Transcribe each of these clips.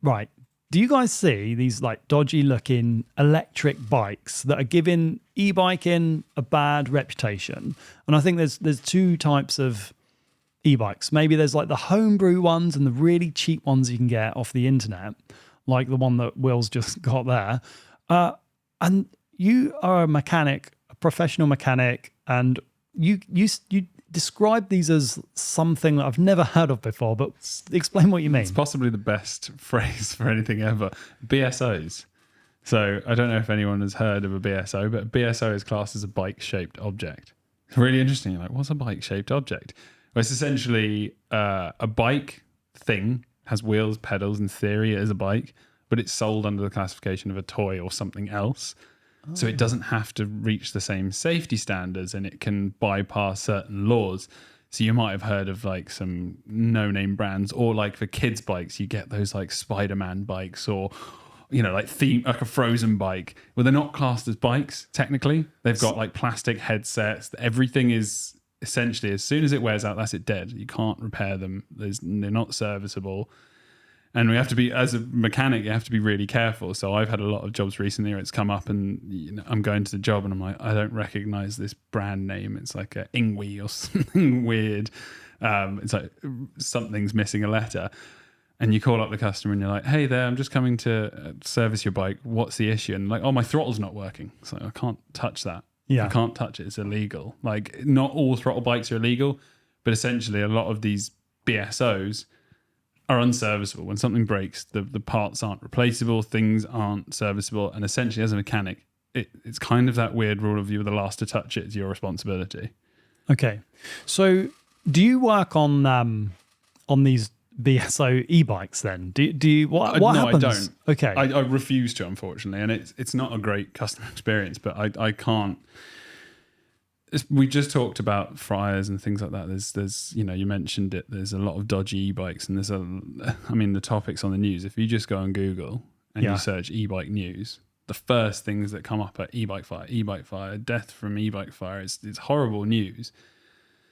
right. Do you guys see these like dodgy looking electric bikes that are giving e-biking a bad reputation? And I think there's two types of e-bikes. Maybe there's like the homebrew ones and the really cheap ones you can get off the internet, like the one that Will's just got there. And you are a mechanic, a professional mechanic, and you describe these as something that I've never heard of before, but explain what you mean. It's possibly the best phrase for anything ever. BSOs. So I don't know if anyone has heard of a BSO, but a BSO is classed as a bike-shaped object. It's really interesting. You're like, what's a bike-shaped object? Well, it's essentially a bike thing, has wheels, pedals. In theory, it is a bike, but it's sold under the classification of a toy or something else. So it doesn't have to reach the same safety standards, and it can bypass certain laws. So you might have heard of like some no-name brands, or like for kids' bikes, you get those like Spider-Man bikes, or like a Frozen bike. Well, they're not classed as bikes technically. They've got like plastic headsets. Everything is essentially, as soon as it wears out, that's it dead. You can't repair them. They're not serviceable. And we have to be, as a mechanic, you have to be really careful. So I've had a lot of jobs recently where it's come up and I'm going to the job and I'm like, I don't recognize this brand name. It's like a Ingwe or something weird. It's like something's missing a letter. And you call up the customer and you're like, hey there, I'm just coming to service your bike. What's the issue? And like, oh, my throttle's not working. So I can't touch that. Yeah. I can't touch it. It's illegal. Like, not all throttle bikes are illegal, but essentially a lot of these BSOs are unserviceable. When something breaks, the parts aren't replaceable, things aren't serviceable, and essentially as a mechanic, it's kind of that weird rule of you were the last to touch it, it's your responsibility. Okay. So do you work on these BSO e-bikes then? Do you what happens? No, I don't. Okay. I refuse to, unfortunately, and it's not a great customer experience, but I can't. We just talked about fryers and things like that. There's you mentioned it. There's a lot of dodgy e-bikes, and the topics on the news. If you just go on Google and you search e-bike news, the first things that come up are e-bike fire, death from e-bike fire. It's horrible news.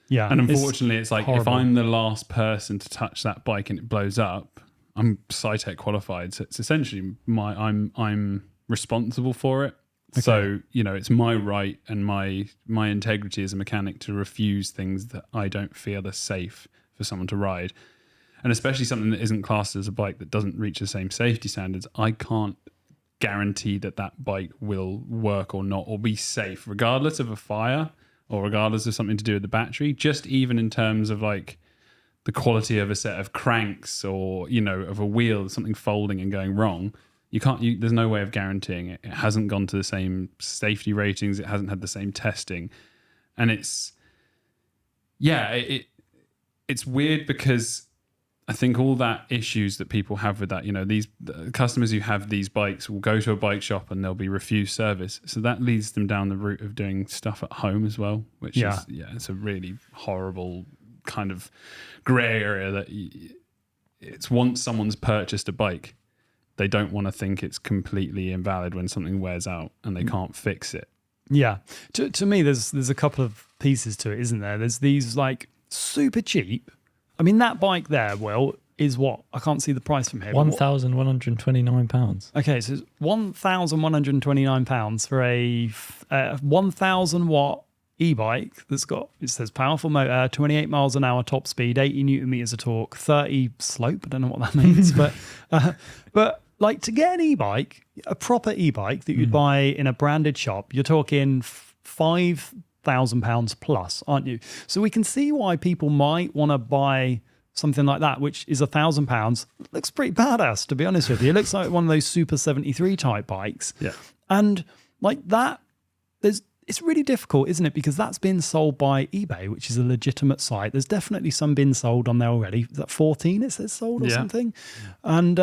Yeah, and unfortunately, it's like horrible. If I'm the last person to touch that bike and it blows up, I'm Cytec qualified, so it's essentially I'm responsible for it. Okay. So, it's my right and my integrity as a mechanic to refuse things that I don't feel are safe for someone to ride. And especially something that isn't classed as a bike that doesn't reach the same safety standards, I can't guarantee that bike will work or not, or be safe, regardless of a fire or regardless of something to do with the battery, just even in terms of like the quality of a set of cranks or, of a wheel, something folding and going wrong. There's no way of guaranteeing it. It hasn't gone to the same safety ratings. It hasn't had the same testing. And it's weird because I think all that issues that people have with that, these customers who have these bikes will go to a bike shop and they'll be refused service. So that leads them down the route of doing stuff at home as well, which is it's a really horrible kind of grey area that it's once someone's purchased a bike, they don't want to think it's completely invalid when something wears out and they can't fix it. Yeah. To me, there's a couple of pieces to it, isn't there? There's these like super cheap. I mean, that bike there, Will, is what? I can't see the price from here. £1,129. Okay, so it's £1,129 for a 1,000 watt e-bike that's got, it says powerful motor, 28 miles an hour top speed, 80 newton meters of torque, 30 slope. I don't know what that means, but like to get an e-bike, a proper e-bike that you'd buy in a branded shop, you're talking £5,000 plus, aren't you? So we can see why people might want to buy something like that, which is £1,000. Looks pretty badass, to be honest with you. It looks like one of those Super 73 type bikes. Yeah. And like that, it's really difficult, isn't it? Because that's been sold by eBay, which is a legitimate site. There's definitely some been sold on there already. Is that 14 it says sold or something? And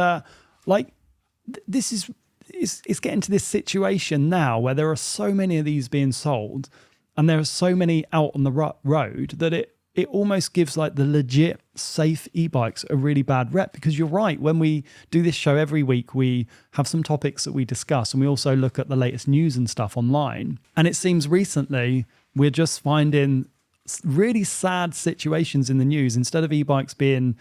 it's getting to this situation now where there are so many of these being sold and there are so many out on the road that it almost gives like the legit safe e-bikes a really bad rep, because you're right. When we do this show every week, we have some topics that we discuss and we also look at the latest news and stuff online. And it seems recently we're just finding really sad situations in the news. Instead of e-bikes being,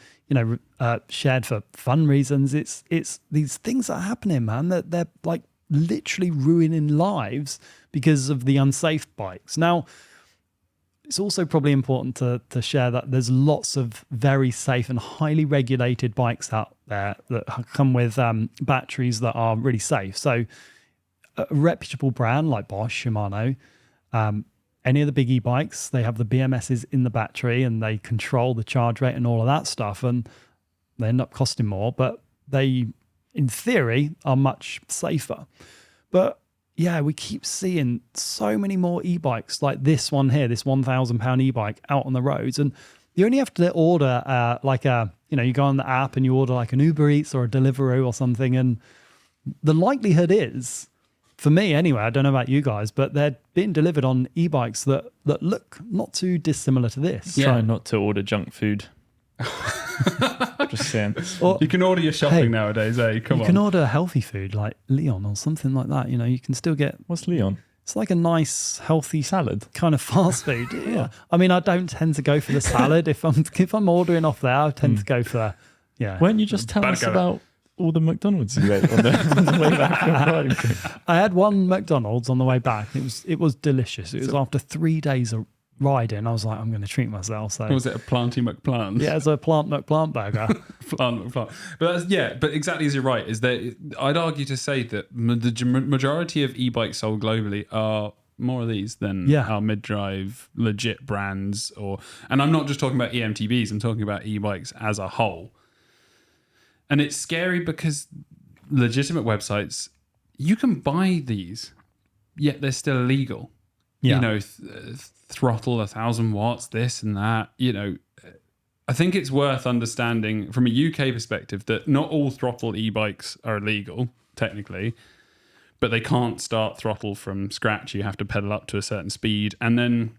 shared for fun reasons, it's these things that are happening, man. That they're like literally ruining lives because of the unsafe bikes. Now, it's also probably important to share that there's lots of very safe and highly regulated bikes out there that come with batteries that are really safe. So a reputable brand like Bosch, Shimano, any of the big e-bikes, they have the BMSs in the battery and they control the charge rate and all of that stuff, and they end up costing more, but they, in theory, are much safer. But yeah, we keep seeing so many more e-bikes like this one here, this £1,000 e-bike out on the roads. And you only have to order you go on the app and you order like an Uber Eats or a Deliveroo or something. And the likelihood is, for me anyway, I don't know about you guys, but they're being delivered on e-bikes that look not too dissimilar to this. Try not to order junk food. Just saying. Or, you can order your shopping nowadays, eh? Come on. You can order healthy food like Leon or something like that. You can still get... What's Leon? It's like a nice, healthy salad kind of fast food. Yeah. I mean, I don't tend to go for the salad. If I'm ordering off there, I tend to go for... Yeah. Weren't you just telling us about all the McDonald's you ate on the way back from riding? I had one McDonald's on the way back. It was delicious. It was after 3 days of riding. I was like, I'm going to treat myself. So was it a Planty McPlant? Yeah, it's a Plant McPlant burger. Plant McPlant. But exactly as you're right, is that I'd argue to say that the majority of e-bikes sold globally are more of these than our mid-drive legit brands. And I'm not just talking about EMTBs, I'm talking about e-bikes as a whole. And it's scary because legitimate websites, you can buy these, yet they're still illegal. Yeah. Throttle 1,000 watts, this and that. I think it's worth understanding from a UK perspective that not all throttle e-bikes are illegal, technically, but they can't start throttle from scratch. You have to pedal up to a certain speed, and then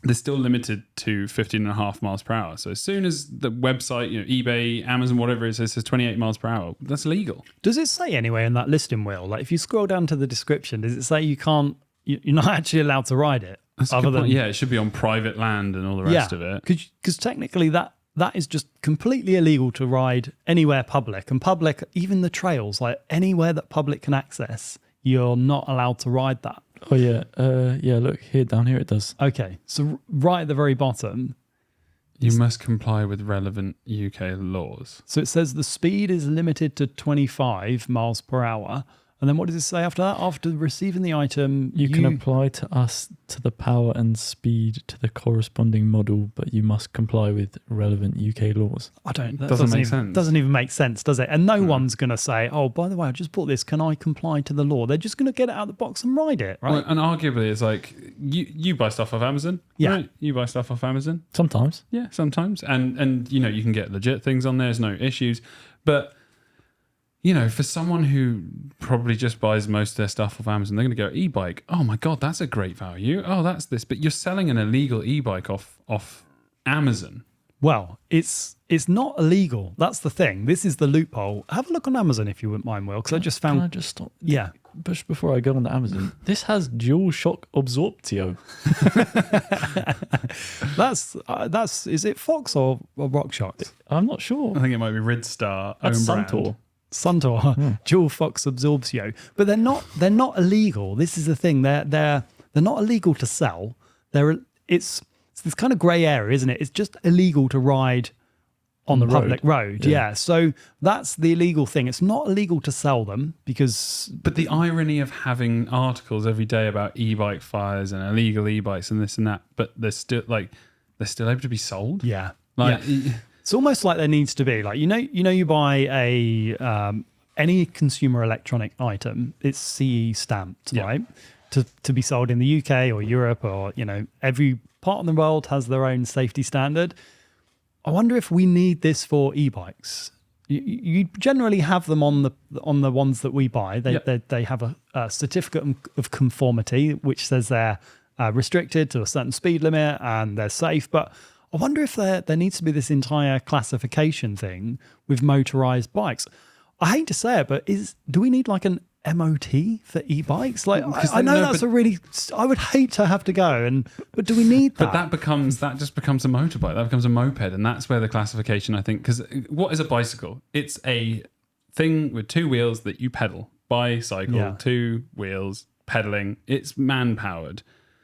they're still limited to 15.5 miles per hour. So as soon as the website, eBay, Amazon, whatever it says 28 miles per hour, that's legal. Does it say anywhere in that listing wheel? Like if you scroll down to the description, does it say you're not actually allowed to ride it? It should be on private land and all the rest of it. Because technically that is just completely illegal to ride anywhere public. And public, even the trails, like anywhere that public can access, you're not allowed to ride that. Oh, yeah. Look, down here it does. Okay. So right at the very bottom. You must comply with relevant UK laws. So it says the speed is limited to 25 miles per hour. And then what does it say after that? After receiving the item, you can apply to us to the power and speed to the corresponding model, but you must comply with relevant UK laws. That doesn't make sense. Doesn't even make sense, does it? And no one's going to say, oh, by the way, I just bought this. Can I comply to the law? They're just going to get it out of the box and ride it, right? Well, and arguably, it's like you buy stuff off Amazon. Yeah. Right? You buy stuff off Amazon. Sometimes. Yeah, sometimes. And you can get legit things on there. There's no issues. But... for someone who probably just buys most of their stuff off Amazon, they're going to go, e-bike, oh my God, that's a great value. Oh, that's this. But you're selling an illegal e-bike off Amazon. Well, it's not illegal. That's the thing. This is the loophole. Have a look on Amazon if you wouldn't mind, Will, because I just found... Can I just stop? Yeah. Just before I go on to Amazon, this has dual shock absorptio. That's is it Fox or RockShox? I'm not sure. I think it might be Ridstar. That's Suntour. Suntour, dual Fox absorptio, but they're not illegal. This is the thing. They're not illegal to sell. It's this kind of grey area, isn't it? It's just illegal to ride on the public road. Yeah. So that's the illegal thing. It's not illegal to sell them because. But the irony of having articles every day about e-bike fires and illegal e-bikes and this and that, but they're still able to be sold. Yeah. It's almost like there needs to be you buy any consumer electronic item, it's CE stamped, right? To be sold in the UK or Europe or every part of the world has their own safety standard. I wonder if we need this for e-bikes. You generally have them on the ones that we buy. They have a certificate of conformity which says they're restricted to a certain speed limit and they're safe, but I wonder if there needs to be this entire classification thing with motorized bikes. I hate to say it, but do we need like an MOT for e-bikes? Like, I know no, that's but- a really. I would hate to have to go, but do we need that? But that just becomes a motorbike. That becomes a moped, and that's where the classification, I think, because what is a bicycle? It's a thing with two wheels that you pedal. Bicycle, Yeah. 2 wheels, pedaling. It's man-powered.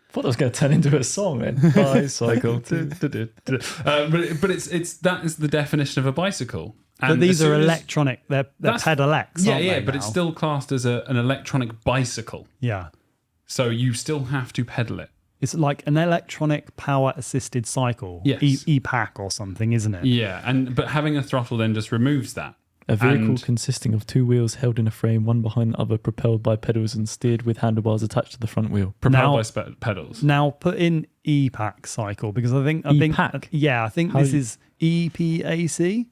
I thought that was going to turn into a song then. Bicycle. But it's that is the definition of a bicycle. But And these as are soon as- electronic. They're That's- pedal X. Yeah, aren't yeah, they, but it's now? still classed as an electronic bicycle. Yeah. So you still have to pedal it. It's like an electronic power assisted cycle. Yes. E-pack or something, isn't it? Yeah, but having a throttle then just removes that. A vehicle And- consisting of 2 wheels held in a frame, one behind the other, propelled by pedals and steered with handlebars attached to the front wheel. Propelled Now- by pedals. Now put in E-pack cycle because I think E-pack? I think How this you- is EPAC.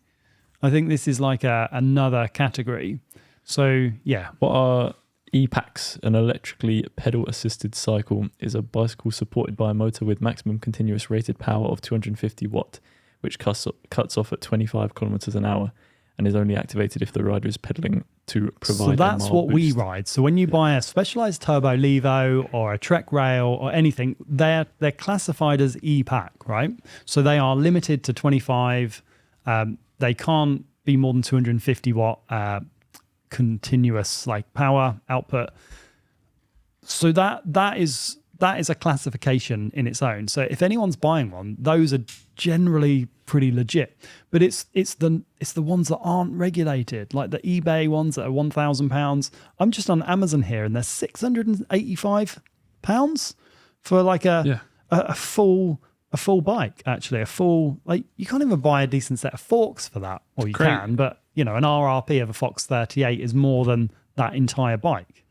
I think this is like another category. So yeah, What are ePacks? An electrically pedal-assisted cycle is a bicycle supported by a motor with maximum continuous rated power of 250 watt, which cuts off at 25 kilometers an hour and is only activated if the rider is pedaling to provide so that's a mild what we boost. ride. So when you buy a Specialized Turbo Levo or a Trek Rail or anything, they're classified as E-pack, right? So they are limited to 25. They can't be more than 250 watt continuous like power output. So that is a classification in its own. So if anyone's buying one, those are generally pretty legit. But it's the ones that aren't regulated, like the eBay ones that are £1,000. I'm just on Amazon here, and they're £685 for like a full bike. Actually, a full, like, you can't even buy a decent set of forks for that, or you Great. can, but an RRP of a Fox 38 is more than that entire bike.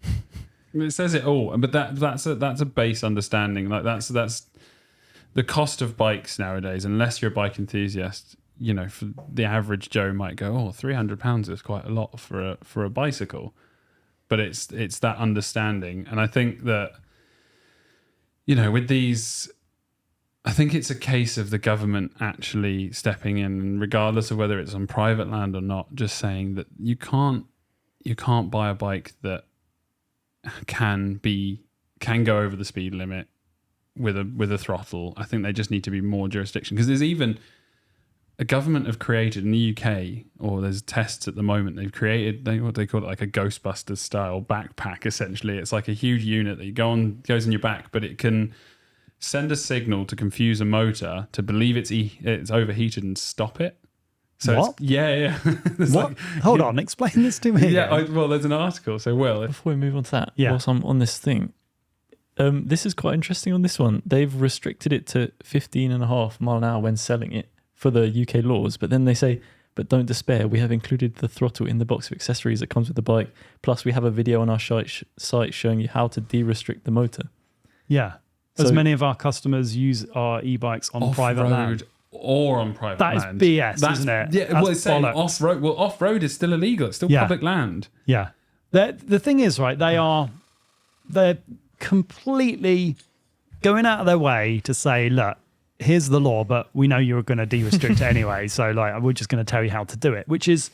It says it all, but that's a base understanding. Like that's the cost of bikes nowadays. Unless you're a bike enthusiast, for the average Joe might go, oh, £300 is quite a lot for a bicycle. But it's that understanding, and I think that with these, I think it's a case of the government actually stepping in, regardless of whether it's on private land or not, just saying that you can't buy a bike that can go over the speed limit with a throttle. I think they just need to be more jurisdiction, because there's even a government have created in the UK, or there's tests at the moment. They've created what they call it, like a Ghostbusters style backpack. Essentially, it's like a huge unit that goes in your back, but it can send a signal to confuse a motor to believe it's overheated and stop it. So What? Yeah. It's What? like- Hold on, explain this to me. Yeah, again. well, there's an article. So, Before we move on to that, Yeah. whilst I'm on this thing, this is quite interesting on this one. They've restricted it to 15.5 mile an hour when selling it for the UK laws, but then they say, but don't despair, we have included the throttle in the box of accessories that comes with the bike. Plus, we have a video on our site showing you how to de-restrict the motor. Yeah. As So- many of our customers use our e-bikes on private land. off-road or on private That is land. BS, isn't it? Yeah, That's well, it's saying bollocks. off-road. Well, off-road is still illegal. It's still Yeah. public land. Yeah. The thing is, right, they're completely going out of their way to say, look, here's the law, but we know you're going to de-restrict it anyway. So like, we're just going to tell you how to do it, which is,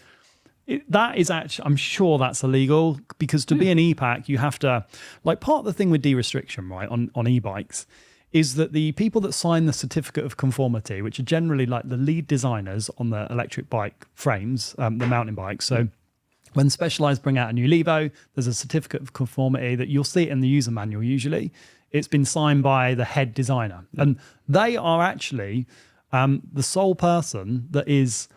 that is actually, I'm sure that's illegal, because to be an e-pack, you have to, like, part of the thing with de-restriction, right, on e-bikes, is that the people that sign the certificate of conformity, which are generally like the lead designers on the electric bike frames, the mountain bikes. So when Specialized bring out a new Levo, there's a certificate of conformity that you'll see it in the user manual usually. It's been signed by the head designer. And they are actually the sole person that is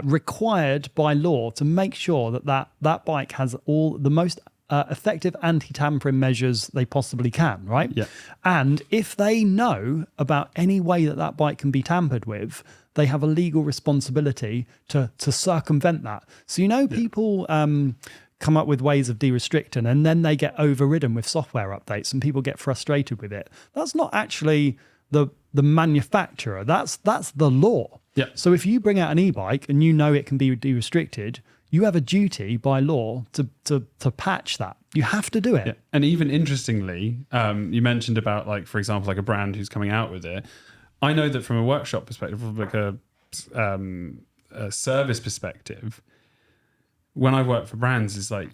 required by law to make sure that bike has all the most effective anti-tampering measures they possibly can, right? Yeah. And if they know about any way that bike can be tampered with, they have a legal responsibility to circumvent that. So, people come up with ways of de-restricting, and then they get overridden with software updates and people get frustrated with it. That's not actually the manufacturer. That's the law. Yeah. So if you bring out an e-bike and you know it can be de-restricted, you have a duty by law to patch that. You have to do it. Yeah. And even interestingly, you mentioned about, like, for example, like a brand who's coming out with it. I know that from a workshop perspective, from like a service perspective, when I work for brands, it's like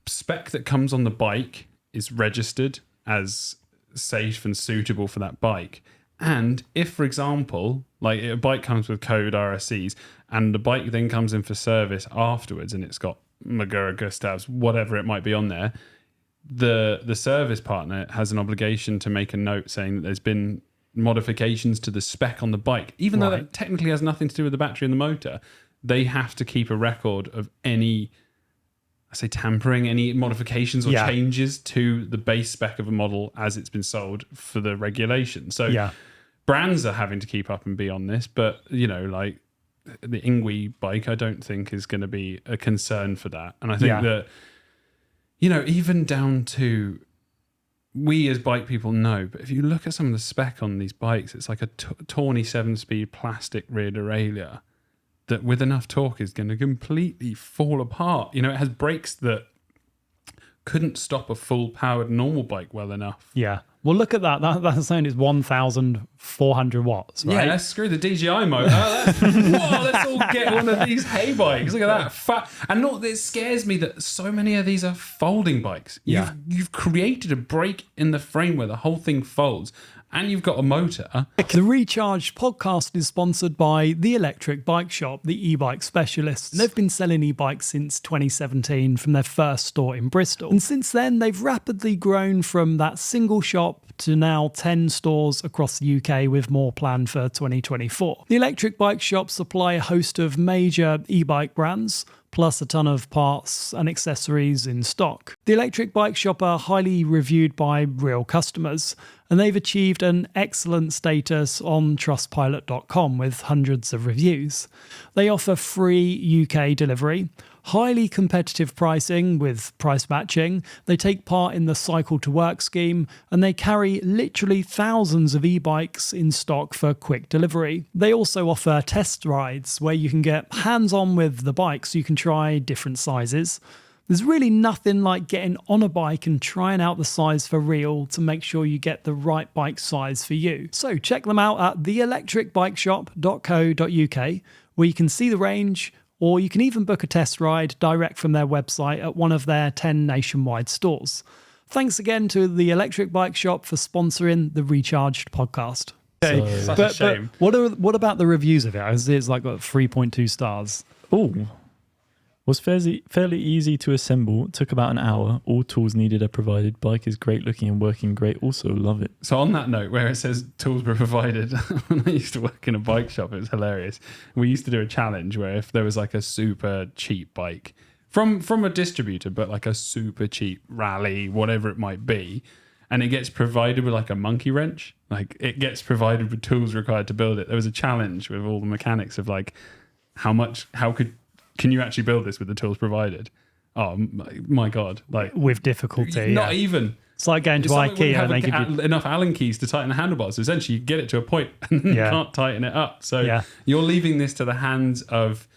spec that comes on the bike is registered as safe and suitable for that bike. And if, for example, like a bike comes with code RSCs and the bike then comes in for service afterwards and it's got Magura, Gustavs, whatever it might be on there, the service partner has an obligation to make a note saying that there's been modifications to the spec on the bike. Even though that technically has nothing to do with the battery and the motor, they have to keep a record of any, I say tampering, any modifications or changes to the base spec of a model as it's been sold for the regulation. So brands are having to keep up and be on this, but like the Ingwe bike, I don't think is going to be a concern for that. And I think that, even down to, we as bike people know, but if you look at some of the spec on these bikes, it's like a tawny 7-speed plastic rear derailleur that with enough torque is going to completely fall apart. It has brakes that couldn't stop a full powered normal bike well enough. Yeah. Well, look at that. That's saying it's 1,400 watts, right? Yeah, let's screw the DJI motor. Let's all get one of these hay bikes. Look at that. And it scares me that so many of these are folding bikes. You've created a break in the frame where the whole thing folds. And you've got a motor. The Recharged podcast is sponsored by The Electric Bike Shop, the e-bike specialists. They've been selling e-bikes since 2017 from their first store in Bristol. And since then, they've rapidly grown from that single shop to now 10 stores across the UK with more planned for 2024. The Electric Bike Shop supply a host of major e-bike brands, plus a ton of parts and accessories in stock. The Electric Bike Shop are highly reviewed by real customers, and they've achieved an excellent status on Trustpilot.com with hundreds of reviews. They offer free UK delivery, highly competitive pricing with price matching. They take part in the Cycle to Work scheme, and they carry literally thousands of e-bikes in stock for quick delivery. They also offer test rides where you can get hands-on with the bike so you can try different sizes. There's really nothing like getting on a bike and trying out the size for real to make sure you get the right bike size for you. So check them out at theelectricbikeshop.co.uk, where you can see the range, or you can even book a test ride direct from their website at one of their 10 nationwide stores. Thanks again to the Electric Bike Shop for sponsoring the Recharged podcast. Okay, Such a shame. But what about the reviews of it? It's like got 3.2 stars. Oh, was fairly easy to assemble. Took about an hour. All tools needed are provided. Bike is great looking and working great. Also love it. So on that note, where it says tools were provided, when I used to work in a bike shop, it was hilarious. We used to do a challenge where if there was like a super cheap bike from a distributor, but like a super cheap rally, whatever it might be, and it gets provided with like a monkey wrench, like it gets provided with tools required to build it. There was a challenge with all the mechanics of like, can you actually build this with the tools provided? Oh my God. Like with difficulty. Not even. It's like going to IKEA and they give you enough Allen keys to tighten the handlebars. So essentially you get it to a point and you can't tighten it up. So you're leaving this to the hands of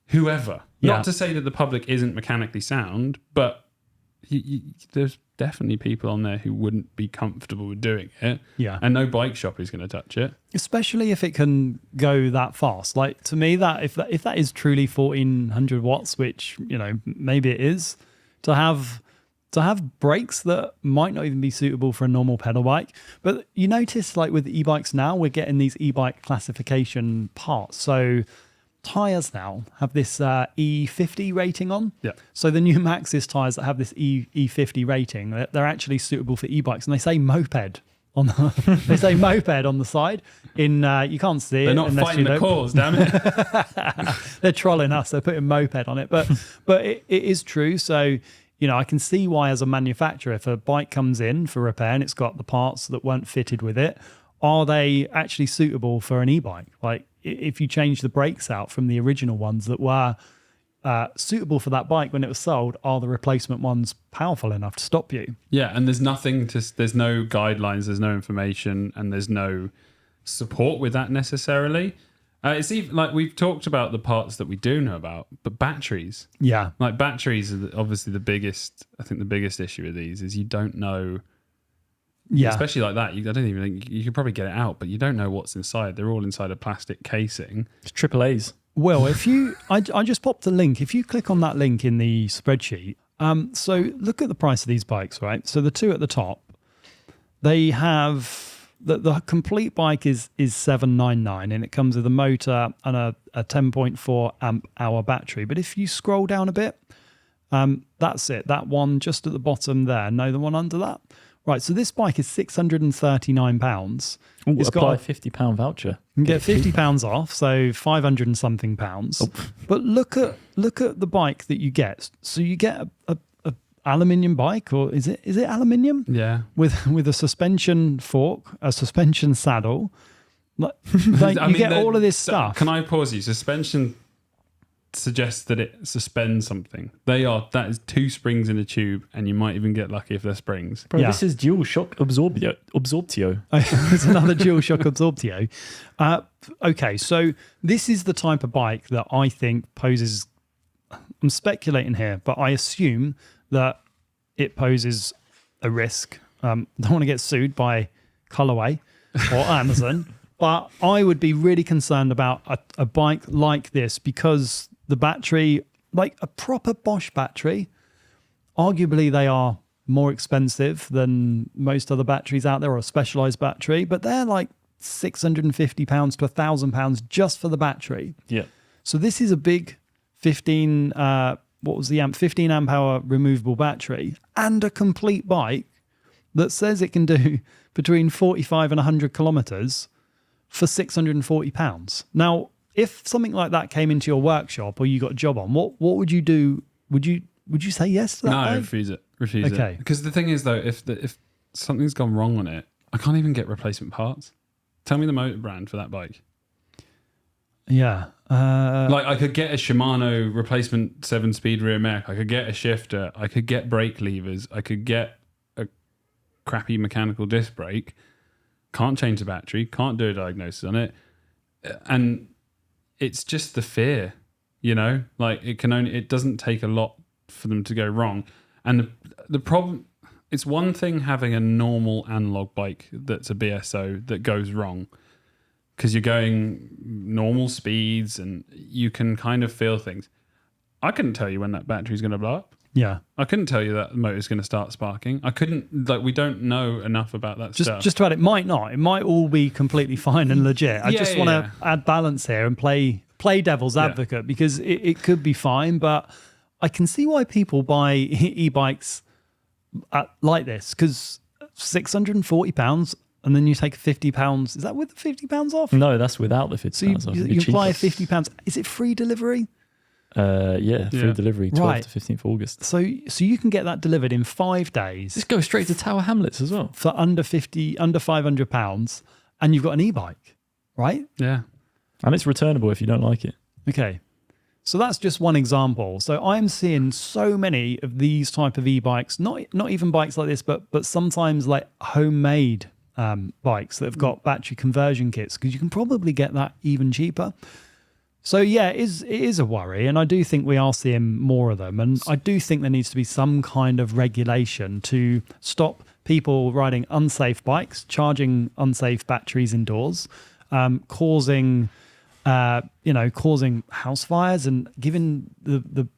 whoever. Not to say that the public isn't mechanically sound, but there's definitely people on there who wouldn't be comfortable with doing it. Yeah. And no bike shop is going to touch it. Especially if it can go that fast. Like to me, that if that is truly 1,400 watts, which maybe it is, to have brakes that might not even be suitable for a normal pedal bike. But you notice, like with e-bikes now, we're getting these e-bike classification parts. So tires now have this E50 rating on. Yeah. So the new Maxxis tires that have this E50 rating, they're actually suitable for e-bikes, and they say moped on the side. In you can't see They're it. not fighting the cause, damn it. They're trolling us. They're putting moped on it, but it is true. So I can see why, as a manufacturer, if a bike comes in for repair and it's got the parts that weren't fitted with it, are they actually suitable for an e-bike? Like if you change the brakes out from the original ones that were suitable for that bike when it was sold, are the replacement ones powerful enough to stop you? Yeah, and there's no guidelines, there's no information, and there's no support with that necessarily. It's even like we've talked about the parts that we do know about, but batteries. Yeah. Like batteries are obviously the biggest issue with these is you don't know. Yeah. Especially like that. I don't even think you could probably get it out, but you don't know what's inside. They're all inside a plastic casing. It's AAAs. Well, I just popped a link. If you click on that link in the spreadsheet, So look at the price of these bikes, right? So the two at the top, they have the complete bike is $799, and it comes with a motor and a 10.4 amp hour battery. But if you scroll down a bit, that's it. That one just at the bottom there. No, the one under that. Right. So this bike is £639. Ooh, It's apply got £50 voucher. You can get £50 off, so 500 and something pounds. Oh. But look at the bike that you get. So you get a aluminium bike, or is it aluminium? Yeah. With a suspension fork, a suspension saddle. Like you get all of this stuff. Can I pause you? Suspension suggests that it suspends something. That is 2 springs in a tube, and you might even get lucky if they're springs. Bro, Yeah. this is dual shock absorptio. It's another dual shock absorptio. Okay, so this is the type of bike that I think poses. I'm speculating here, but I assume that it poses a risk. Don't want to get sued by Colourway or Amazon, but I would be really concerned about a bike like this, because the battery, like a proper Bosch battery, arguably they are more expensive than most other batteries out there, or a specialized battery, but they're like £650 to £1,000 just for the battery. Yeah. So this is a big 15 amp hour removable battery, and a complete bike that says it can do between 45 and 100 kilometers for £640. Now, if something like that came into your workshop or you got a job on, what would you do? Would you say yes to that? No, bike? refuse it. Okay. Because the thing is, though, if something's gone wrong on it, I can't even get replacement parts. Tell me the motor brand for that bike. Yeah. Like, I could get a Shimano replacement 7-speed rear mech. I could get a shifter. I could get brake levers. I could get a crappy mechanical disc brake. Can't change the battery. Can't do a diagnosis on it. And it's just the fear, you know? Like, it doesn't take a lot for them to go wrong. And the problem, it's one thing having a normal analog bike that's a BSO that goes wrong, because you're going normal speeds and you can kind of feel things. I couldn't tell you when that battery's going to blow up. Yeah. I couldn't tell you that the motor's going to start sparking. I couldn't, we don't know enough about that stuff. Just about, it might not. It might all be completely fine and legit. I Yeah, just yeah, want to add balance here and play devil's advocate, because it could be fine, but I can see why people buy e-bikes like this, because £640, and then you take £50. Is that with the £50 off? No, that's without the £50 So off. you apply £50. Is it free delivery? Yeah, free delivery, 12th to 15th August. So you can get that delivered in 5 days. Just go straight to Tower Hamlets as well. For under £500, and you've got an e-bike, right? Yeah. And it's returnable if you don't like it. Okay. So that's just one example. So I'm seeing so many of these type of e-bikes, not even bikes like this, but sometimes like homemade bikes that have got battery conversion kits, because you can probably get that even cheaper. So yeah, it is a worry, and I do think we are seeing more of them, and I do think there needs to be some kind of regulation to stop people riding unsafe bikes, charging unsafe batteries indoors, causing house fires, and giving the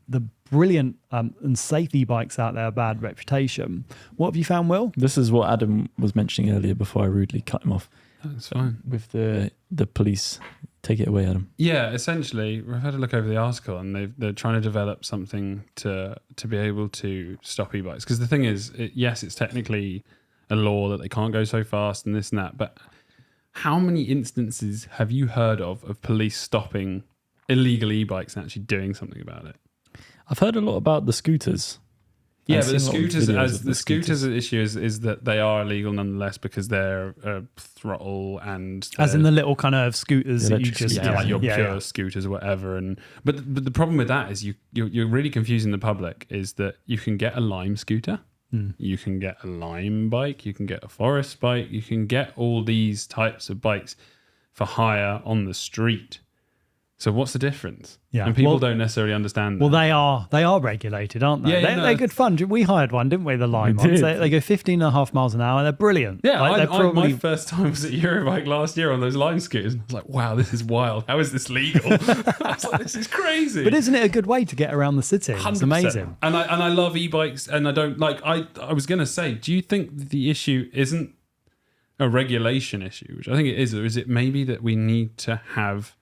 brilliant and safe e-bikes out there a bad reputation. What have you found, Will? This is what Adam was mentioning earlier before I rudely cut him off. That's fine. With the police. Take it away, Adam. Yeah, essentially, we've had a look over the article, and they're trying to develop something to be able to stop e-bikes. Because the thing is, yes, it's technically a law that they can't go so fast and this and that, but how many instances have you heard of police stopping illegal e-bikes and actually doing something about it? I've heard a lot about the scooters. Yeah, I've but the seen a lot of scooters, videos as of the scooters issue is that they are illegal nonetheless, because they're throttle and As in the little kind of scooters that you electric just like your pure scooters or whatever. But the problem with that is you're really confusing the public. Is that you can get a Lime scooter, you can get a Lime bike, you can get a Forest bike, you can get all these types of bikes for hire on the street. So what's the difference? Yeah. And people don't necessarily understand that. Well, they are regulated, aren't they? Yeah, They're good fun. We hired one, didn't we? The Lime We ones. did. They go 15.5 miles an hour. They're brilliant. Yeah, Like, my first time was at Eurobike last year on those Lime scooters. And I was like, wow, this is wild. How is this legal? I was like, this is crazy. But isn't it a good way to get around the city? 100%. It's amazing. And I love e-bikes, and I don't like. I was going to say, do you think the issue isn't a regulation issue, which I think it is, or is it maybe that we need to have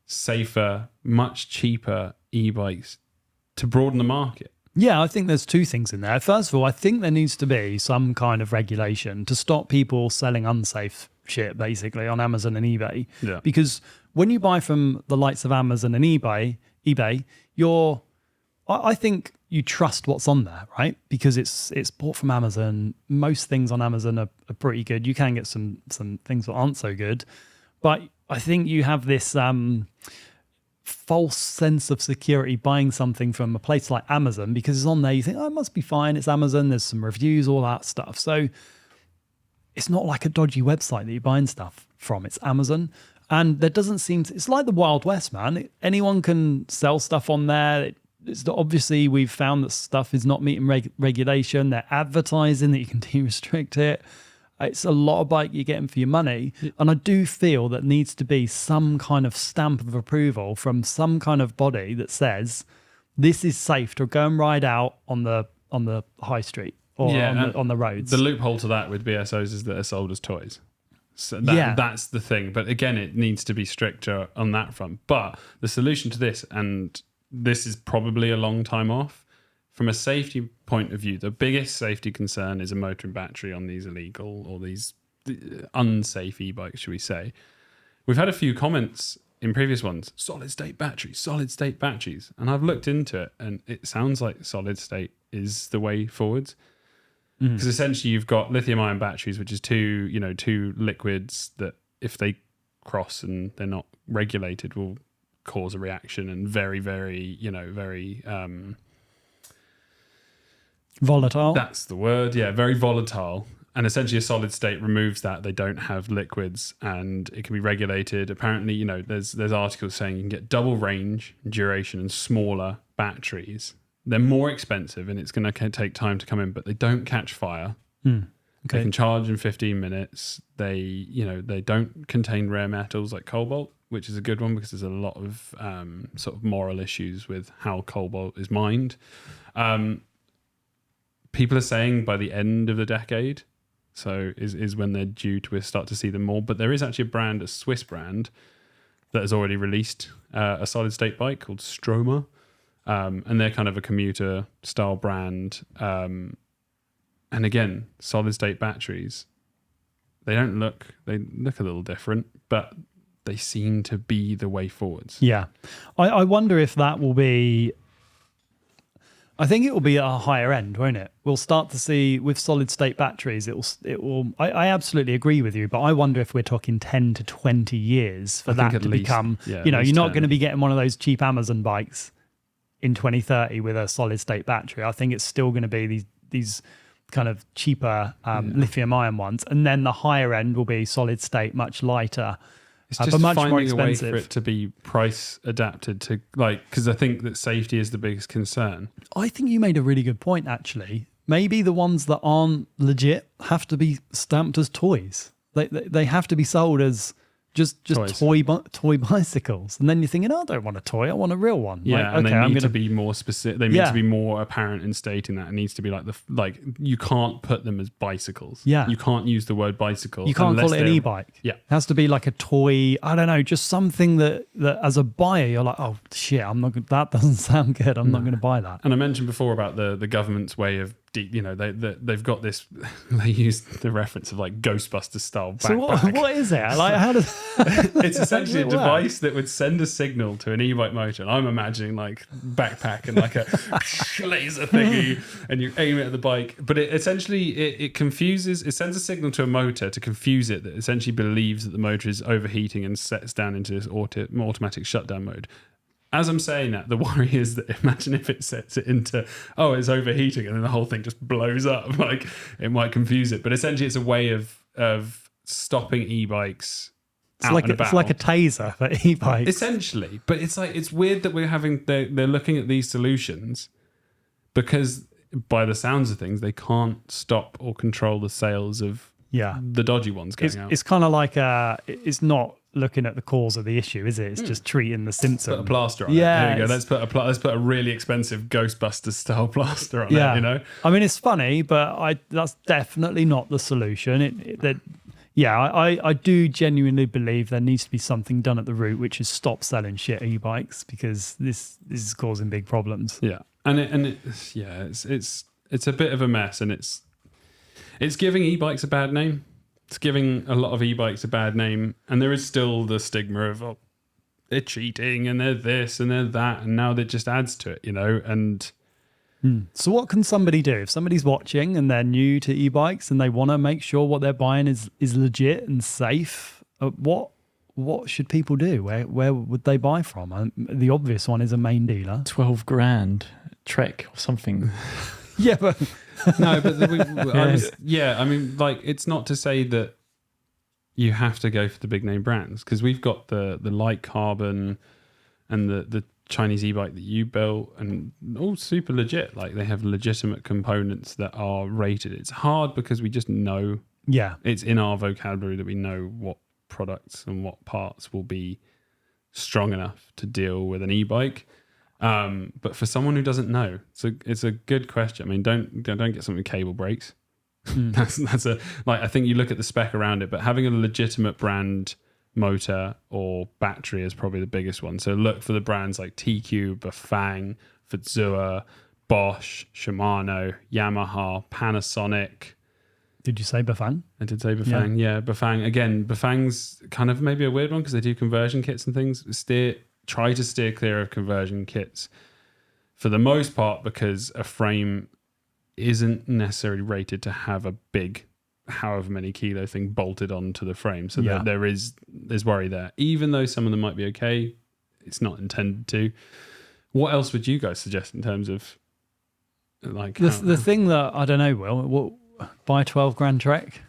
safer, much cheaper e-bikes to broaden the market? Yeah, I think there's two things in there. First of all, I think there needs to be some kind of regulation to stop people selling unsafe shit, basically, on Amazon and eBay. Yeah. Because when you buy from the likes of Amazon and eBay, I think you trust what's on there, right? Because it's bought from Amazon. Most things on Amazon are pretty good. You can get some things that aren't so good, but I think you have this false sense of security buying something from a place like Amazon because it's on there. You think, oh, it must be fine. It's Amazon. There's some reviews, all that stuff. So it's not like a dodgy website that you're buying stuff from. It's Amazon. And there doesn't seem to, it's like the Wild West, man. Anyone can sell stuff on there. Obviously, we've found that stuff is not meeting regulation. They're advertising that you can de-restrict it. It's a lot of bike you're getting for your money. And I do feel that needs to be some kind of stamp of approval from some kind of body that says this is safe to go and ride out on the high street or on the roads. The loophole to that with BSOs is that they're sold as toys. So that's the thing. But again, it needs to be stricter on that front. But the solution to this, and this is probably a long time off, from a safety point of view, the biggest safety concern is a motor and battery on these illegal or these unsafe e-bikes, should we say. We've had a few comments in previous ones, solid state batteries. And I've looked into it and it sounds like solid state is the way forwards. Because essentially you've got lithium ion batteries, which is two liquids that if they cross and they're not regulated will cause a reaction and very, very, very... volatile. That's the word. Yeah, very volatile. And essentially a solid state removes that. They don't have liquids and it can be regulated. Apparently, there's articles saying you can get double range, duration and smaller batteries. They're more expensive and it's going to take time to come in, but they don't catch fire. Okay. They can charge in 15 minutes. They don't contain rare metals like cobalt, which is a good one because there's a lot of sort of moral issues with how cobalt is mined. People are saying by the end of the decade, so is when they're due to start to see them more. But there is actually a Swiss brand, that has already released a solid state bike called Stroma. And they're kind of a commuter style brand. And again, solid state batteries, they look a little different, but they seem to be the way forwards. Yeah. I wonder if that will be... I think it will be at a higher end, won't it? We'll start to see with solid state batteries. It will. I absolutely agree with you, but I wonder if we're talking 10 to 20 years for that to become. You're not going to be getting one of those cheap Amazon bikes in 2030 with a solid state battery. I think it's still going to be these kind of cheaper lithium ion ones, and then the higher end will be solid state, much lighter. It's just but much finding more a way expensive. for it to be price adapted to because I think that safety is the biggest concern. I think you made a really good point, actually. Maybe the ones that aren't legit have to be stamped as toys. They have to be sold as just toy bicycles. And then you're thinking, I don't want a toy, I want a real one. Yeah, and they need to be more specific. They need to be more apparent in stating that. It needs to be like you can't put them as bicycles. Yeah. You can't use the word bicycle. You can't call it an e-bike. Yeah. It has to be like a toy, I don't know, just something that as a buyer, you're like, oh shit, that doesn't sound good. I'm not going to buy that. And I mentioned before about the government's way of they've got this. They use the reference of like Ghostbusters style backpack. So what is it? Like, how does it's essentially a device that would send a signal to an e-bike motor, and I'm imagining like backpack and like a laser thingy, and you aim it at the bike. But it essentially it confuses. It sends a signal to a motor to confuse it that essentially believes that the motor is overheating and sets down into this automatic shutdown mode. As I'm saying that, the worry is that imagine if it sets it into, it's overheating, and then the whole thing just blows up. Like, it might confuse it. But essentially, it's a way of stopping e-bikes It's out like and it's about. like a taser for e-bikes. Essentially, but it's like it's weird that they're looking at these solutions because by the sounds of things they can't stop or control the sales of Yeah. the dodgy ones going out. It's kind of like it's not looking at the cause of the issue, is it? It's just treating the symptom. Put a plaster on Yeah, it. There you go. it's- Let's put a really expensive Ghostbusters style plaster on it. You know. I mean, it's funny, but that's definitely not the solution. I do genuinely believe there needs to be something done at the root, which is stop selling shit e-bikes, because this is causing big problems. Yeah, it's a bit of a mess, and it's giving e-bikes a bad name. It's giving a lot of e-bikes a bad name, and there is still the stigma of they're cheating and they're this and they're that, and now that just adds to it, you know. And So what can somebody do if somebody's watching and they're new to e-bikes and they want to make sure what they're buying is legit and safe? What should people do? Where would they buy from? The obvious one is a main dealer. 12 grand Trek or something. Yeah, but no, but I mean, like, it's not to say that you have to go for the big name brands, because we've got the light carbon and the Chinese e-bike that you built, and all super legit. Like, they have legitimate components that are rated. It's hard because we just know, yeah, it's in our vocabulary that we know what products and what parts will be strong enough to deal with an e-bike. But for someone who doesn't know, it's a good question. I mean, don't get something with cable brakes. That's I think you look at the spec around it, but having a legitimate brand motor or battery is probably the biggest one. So look for the brands like TQ, Bafang, Fuzua, Bosch, Shimano, Yamaha, Panasonic. Did you say Bafang? I did say Bafang. Yeah, Bafang. Again, Bafang's kind of maybe a weird one because they do conversion kits and things. Try to steer clear of conversion kits for the most part, because a frame isn't necessarily rated to have a big, however many kilo thing bolted onto the frame. So there's worry there. Even though some of them might be okay, it's not intended to. What else would you guys suggest in terms of like the thing that I don't know, Will, buy a 12 grand Trek?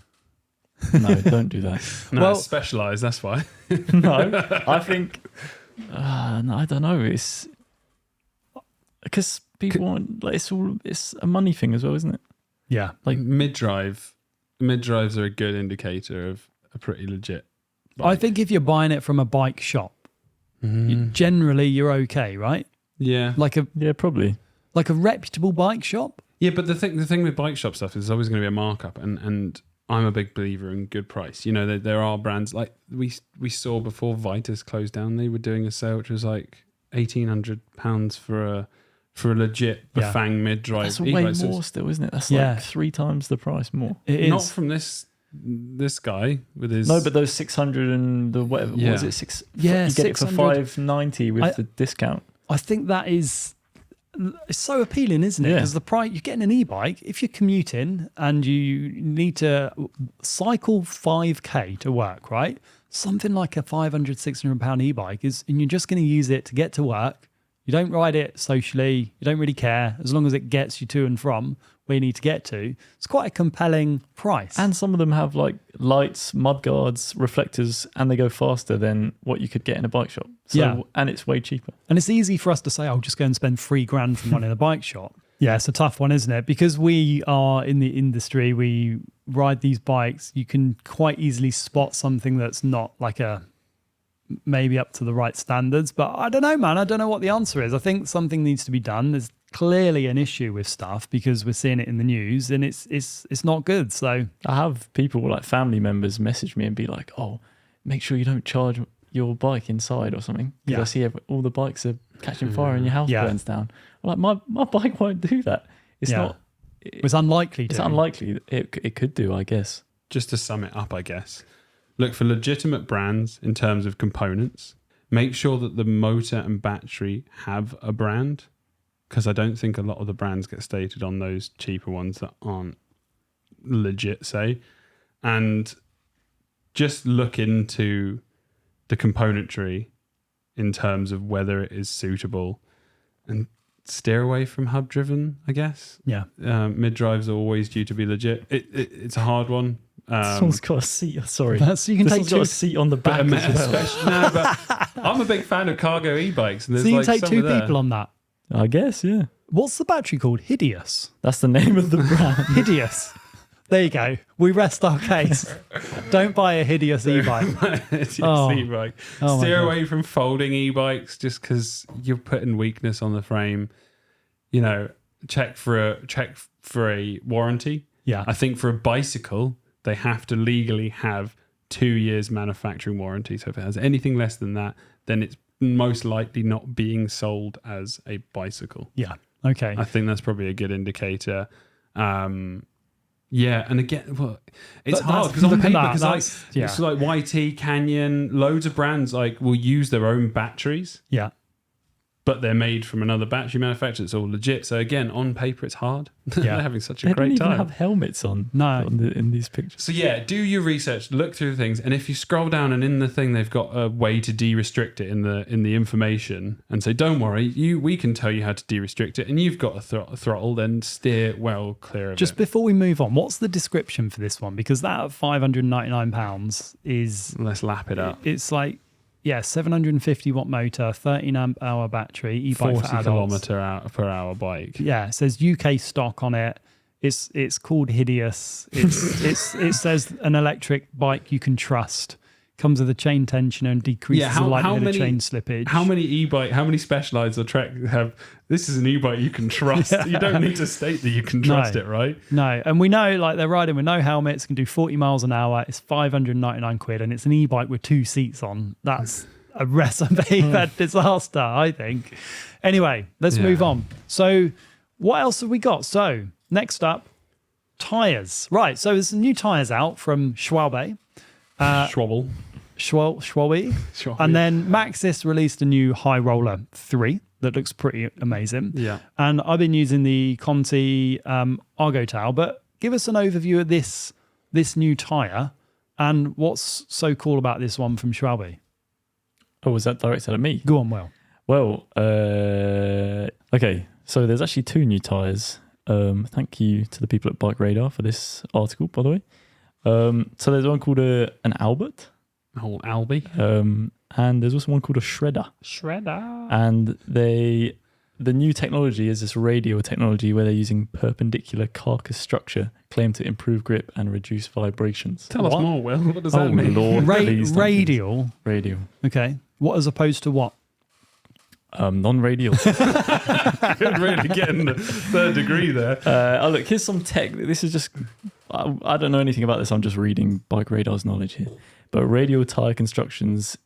No, don't do that. No, well, it's specialised, that's why. No, I think no, I don't know. It's because people want, like, it's a money thing as well, isn't it? Yeah. Like mid-drives are a good indicator of a pretty legit bike. I think if you're buying it from a bike shop, generally you're okay, right? Yeah. Yeah, probably. Like a reputable bike shop? Yeah, but the thing with bike shop stuff is there's always going to be a markup, and I'm a big believer in good price. You know, there are brands like we saw before Vitus closed down. They were doing a sale which was like £1,800 for a legit Bafang mid-drive. That's way more still, isn't it? That's like 3 times the price more. It is. Not from this guy with his. No, but those 600 and the whatever, what was it? Six. Yeah, you get it for 590 with the discount. I think that is. It's so appealing, isn't it? Yeah. Because the price, you're getting an e-bike. If you're commuting and you need to cycle 5k to work, right? Something like a £500-600 e-bike and you're just going to use it to get to work. You don't ride it socially. You don't really care as long as it gets you to and from where you need to get to. It's quite a compelling price. And some of them have like lights, mud guards, reflectors, and they go faster than what you could get in a bike shop. So, and it's way cheaper. And it's easy for us to say, "I'll just go and spend £3,000 from one in a bike shop." Yeah, it's a tough one, isn't it? Because we are in the industry, we ride these bikes. You can quite easily spot something that's not like maybe up to the right standards. But I don't know, man. I don't know what the answer is. I think something needs to be done. There's clearly an issue with stuff because we're seeing it in the news, and it's not good. So I have people like family members message me and be like, "Oh, make sure you don't charge your bike inside or something." Because I see all the bikes are catching fire and your house burns down. I'm like, my bike won't do that. It's not. It's unlikely. It's unlikely. It could do, I guess. Just to sum it up, I guess. Look for legitimate brands in terms of components. Make sure that the motor and battery have a brand, because I don't think a lot of the brands get stated on those cheaper ones that aren't legit, say. And just look into the componentry in terms of whether it is suitable, and steer away from hub driven, I guess. Yeah. Mid drives are always due to be legit. It's a hard one. This one's got a seat. Sorry, So you can this take one's got two. a seat on the back as well. No, but I'm a big fan of cargo e-bikes. And there's So you like can take some two there. people on that. I guess, yeah. What's the battery called? Hideous. That's the name of the brand. Hideous. There you go. We rest our case. Don't buy a hideous e-bike. It's Oh. e-bike. Oh my Steer God. away from folding e-bikes just because you're putting weakness on the frame. You know, check for a warranty. Yeah. I think for a bicycle, they have to legally have 2 years manufacturing warranty. So if it has anything less than that, then it's most likely not being sold as a bicycle. Yeah. Okay. I think that's probably a good indicator. Yeah, and again, well, it's But hard that's- because on look at paper, that, because that's- yeah. it's like YT, Canyon, loads of brands like will use their own batteries, Yeah. but they're made from another battery manufacturer. It's all legit. So again, on paper, it's hard. Yeah. They're having such a They don't great even time. have helmets on. No. In these pictures. So yeah, do your research, look through things, and if you scroll down and in the thing they've got a way to de-restrict it in the information, and say, don't worry, we can tell you how to de-restrict it, and you've got a throttle, then steer well clear of Just it. before we move on, what's the description for this one? Because that at £599 is, Let's lap it up. it's like, yeah, 750 watt motor, 13 amp hour battery, e-bike 40 for adults. per hour bike. Yeah, it says UK stock on it. It's called Hideous. It says an electric bike you can trust. Comes with a chain tensioner and decreases the likelihood of chain slippage. How many Specialized or Trek have? This is an e-bike you can trust. You don't need to state that you can trust it, right? No, and we know like they're riding with no helmets, can do 40 miles an hour. It's 599 quid, and it's an e-bike with 2 seats on. That's a recipe for disaster, I think. Anyway, let's move on. So, what else have we got? So, next up, tires. Right. So there's some new tires out from Schwalbe. Schwabble. Schwalbe. And then Maxxis released a new High Roller 3 that looks pretty amazing. Yeah. And I've been using the Conti Argo Tail, but give us an overview of this new tire and what's so cool about this one from Schwalbe. Oh, was that directed at me? Go on, Will. Well, okay. So there's actually 2 new tyres. Thank you to the people at Bike Radar for this article, by the way. So there's one called an Albert. Oh, Albie. And there's also one called a Shredder. And the new technology is this radial technology where they're using perpendicular carcass structure claimed to improve grip and reduce vibrations. Tell us What? more, Will. What does that mean? Lord, please don't. Radial. Radial. Okay. What as opposed to what? Non-radial. Really getting the 3rd degree there. Oh, look, here's some tech. This is just, I don't know anything about this. I'm just reading Bike Radar's knowledge here. But radial tyre constructions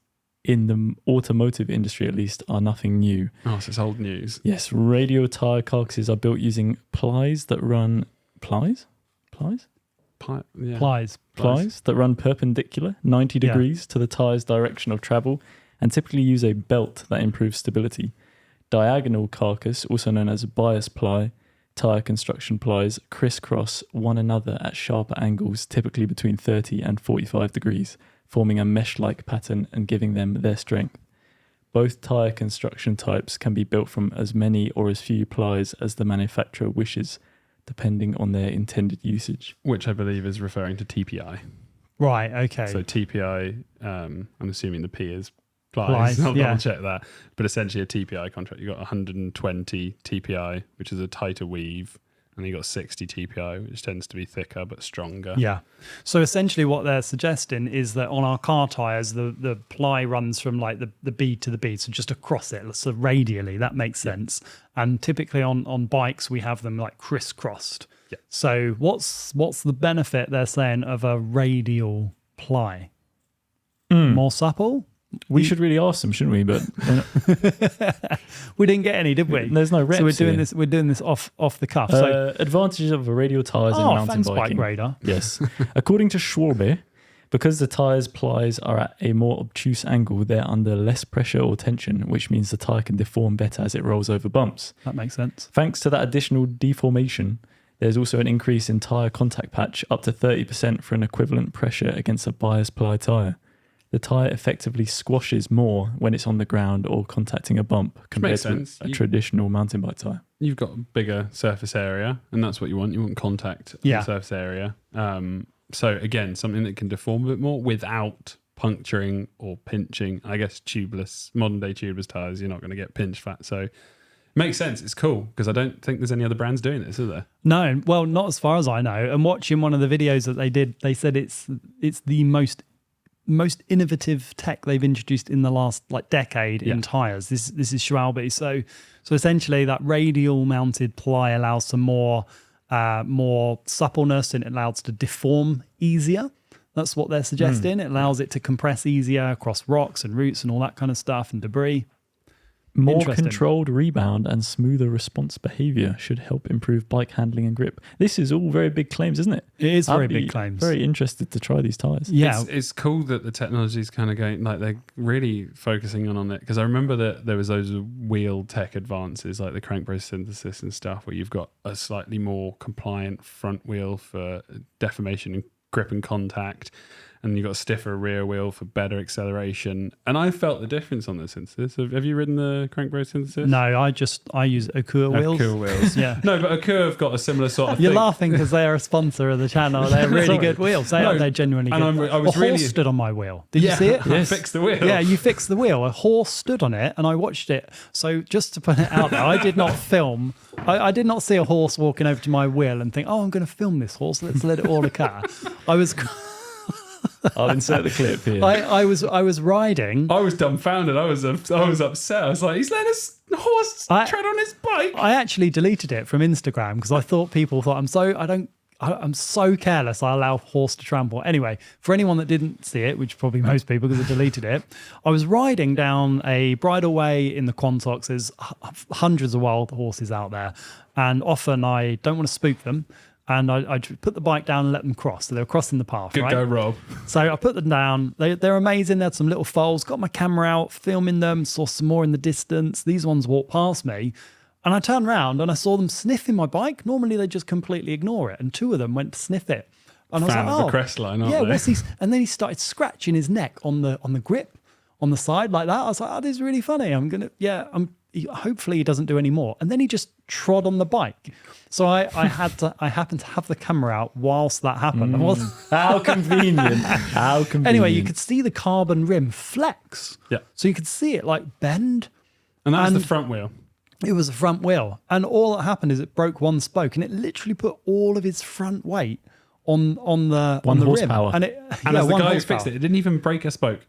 in the automotive industry, at least, are nothing new. Oh, so it's old news. Yes, radial tyre carcasses are built using plies that run... Plies? Yeah. Plies. That run perpendicular 90 Yeah. degrees to the tyre's direction of travel and typically use a belt that improves stability. Diagonal carcass, also known as bias ply, tyre construction plies crisscross one another at sharper angles, typically between 30 and 45 degrees, forming a mesh-like pattern and giving them their strength. Both tyre construction types can be built from as many or as few plies as the manufacturer wishes, depending on their intended usage. Which I believe is referring to TPI. Right. Okay. So TPI, I'm assuming the P is plies. Plies, I'll yeah. double check that. But essentially a TPI contract. You've got 120 TPI, which is a tighter weave. And you got 60 TPI, which tends to be thicker but stronger. Yeah. So essentially what they're suggesting is that on our car tyres, the ply runs from like the bead to the bead, so just across it, so radially. That makes sense. And typically on bikes, we have them like crisscrossed. Yeah. So what's the benefit, they're saying, of a radial ply? More supple? We should really ask them, shouldn't we? But We didn't get any, did we? there's no reps So we're here. doing this off the cuff. So Advantages of a radial tyres in mountain thanks, biking. Bike Radar. Yes. According to Schwalbe, because the tyre's plies are at a more obtuse angle, they're under less pressure or tension, which means the tyre can deform better as it rolls over bumps. That makes sense. Thanks to that additional deformation, there's also an increase in tyre contact patch up to 30% for an equivalent pressure against a bias ply tyre. The tyre effectively squashes more when it's on the ground or contacting a bump compared Makes to sense. a traditional mountain bike tyre. You've got a bigger surface area, and that's what you want. You want contact in Yeah. the surface area. So again, something that can deform a bit more without puncturing or pinching. I guess modern day tubeless tires, you're not going to get pinch fat. So it makes sense. It's cool because I don't think there's any other brands doing this, is there? No, well, not as far as I know. And watching one of the videos that they did, they said it's the most innovative tech they've introduced in the last decade in tires. This is Schwalbe. So essentially that radial mounted ply allows some more suppleness, and it allows to deform easier. That's what they're suggesting. It allows it to compress easier across rocks and roots and all that kind of stuff and debris. More controlled rebound and smoother response behavior should help improve bike handling and grip. This is all very big claims, isn't it? It is very big claims. Very interested to try these tires. Yeah, it's cool that the technology is kind of going, like they're really focusing on it. Because I remember that there was those wheel tech advances, like the crank brace synthesis and stuff, where you've got a slightly more compliant front wheel for deformation and grip and contact, and you've got a stiffer rear wheel for better acceleration. And I felt the difference on the synthesis. Have you ridden the crank brace synthesis? No, I use Akura wheels. Akura wheels. Yeah. No, but Akura have got a similar sort of You're thing. laughing because they're a sponsor of the channel. They're really good wheels. They're genuinely good. And I was a horse stood on my wheel. Did you see it? I fixed the wheel. Yeah, you fixed the wheel. A horse stood on it and I watched it. So just to put it out there, I did not film. I did not see a horse walking over to my wheel and think, oh, I'm going to film this horse. Let's let it all occur. I'll insert the clip here. I was riding. I was dumbfounded. I was upset. I was like, he's letting a horse tread on his bike. I actually deleted it from Instagram because I thought people thought I'm so careless. I allow horse to trample. Anyway, for anyone that didn't see it, which probably most people because I deleted it, I was riding down a bridleway in the Quantocks. There's hundreds of wild horses out there, and often I don't want to spook them. And I put the bike down and let them cross. So they were crossing the path, Good right? go, Rob. So I put them down. They're amazing. They had some little foals. Got my camera out, filming them. Saw some more in the distance. These ones walked past me. And I turned around and I saw them sniffing my bike. Normally they just completely ignore it. And two of them went to sniff it. And I was Fan like, of oh, the crest line, aren't yeah, they? what's he? And then he started scratching his neck on the grip on the side like that. I was like, oh, this is really funny. Hopefully he doesn't do any more. And then he just trod on the bike. So I happened to have the camera out whilst that happened. How convenient. How convenient. Anyway, you could see the carbon rim flex. Yeah. So you could see it bend. And that's the front wheel. It was a front wheel. And all that happened is it broke one spoke and it literally put all of his front weight on the horsepower. rim. And as the guy who fixed it, it didn't even break a spoke.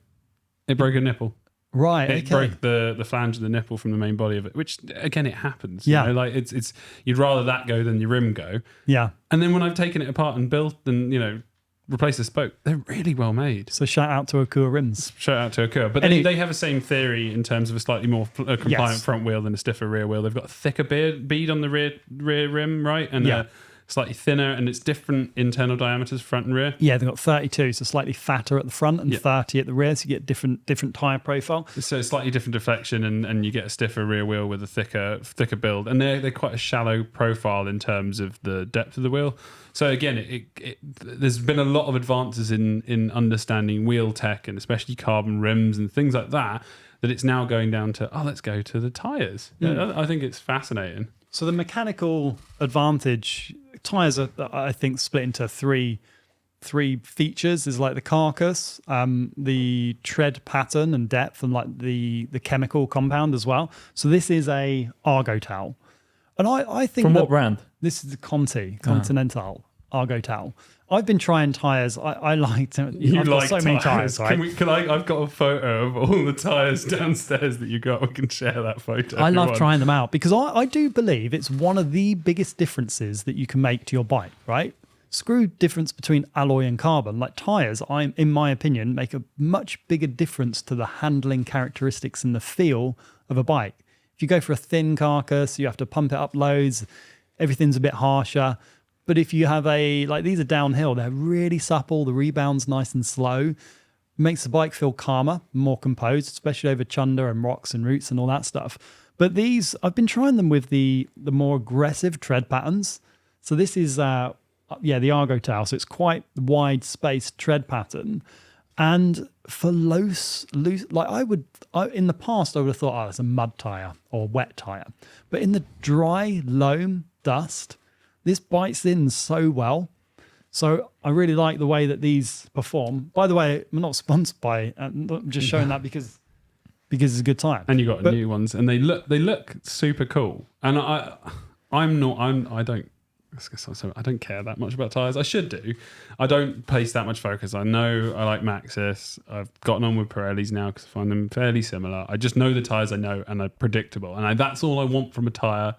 It broke a nipple. Right. It broke the flange of the nipple from the main body of it, which again, it happens. Yeah. You know, it's you'd rather that go than your rim go. Yeah. And then when I've taken it apart and built and, replaced the spoke, they're really well made. So shout out to Akura rims. Shout out to Akura. But they have the same theory in terms of a slightly more compliant front wheel than a stiffer rear wheel. They've got a thicker bead on the rear rim, right? And slightly thinner, and it's different internal diameters, front and rear. Yeah, they've got 32, so slightly fatter at the front and 30 at the rear, so you get different tyre profile. So slightly different deflection, and you get a stiffer rear wheel with a thicker build, and they're quite a shallow profile in terms of the depth of the wheel. So again, there's been a lot of advances in understanding wheel tech, and especially carbon rims and things like that it's now going down to, let's go to the tyres. Yeah, I think it's fascinating. So the mechanical advantage, tyres are, I think, split into three features. There's the carcass, the tread pattern and depth, and the chemical compound as well. So this is a Argotal. And I think from what brand? This is the Continental Argotal. I've been trying tyres. I like to. I've got so many tyres, right? I've got a photo of all the tyres downstairs that you got. We can share that photo. I love trying them out because I do believe it's one of the biggest differences that you can make to your bike, right? Screw difference between alloy and carbon. Tyres, in my opinion, make a much bigger difference to the handling characteristics and the feel of a bike. If you go for a thin carcass, you have to pump it up loads. Everything's a bit harsher. But if you have these are downhill, they're really supple, the rebound's nice and slow, makes the bike feel calmer, more composed, especially over chunder and rocks and roots and all that stuff. But these, I've been trying them with the more aggressive tread patterns. So this is, the Argotal, so it's quite wide spaced tread pattern. And for loose, in the past, I would have thought, it's a mud tyre or wet tyre. But in the dry, loam, dust, this bites in so well. So I really like the way that these perform. By the way, I'm not sponsored by. I'm just showing that because it's a good time. And you got new ones, and they look super cool. And I don't care that much about tires. I should do. I don't place that much focus. I know I like Maxxis. I've gotten on with Pirellis now because I find them fairly similar. I just know the tires I know, and they're predictable. And that's all I want from a tire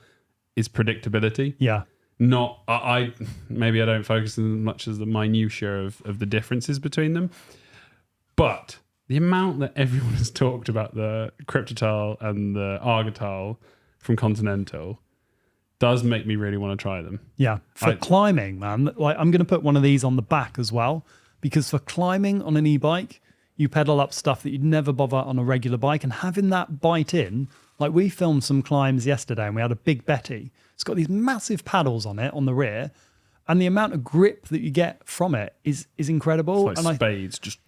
is predictability. Yeah. Not maybe I don't focus as much as the minutiae of the differences between them, but the amount that everyone has talked about the Cryptotile and the Argotile from Continental does make me really want to try them. Yeah, for climbing, man. Like I'm going to put one of these on the back as well, because for climbing on an e-bike, you pedal up stuff that you'd never bother on a regular bike, and having that bite in. Like we filmed some climbs yesterday, and we had a big Betty. It's got these massive paddles on it on the rear, and the amount of grip that you get from it is incredible. It's like spades, just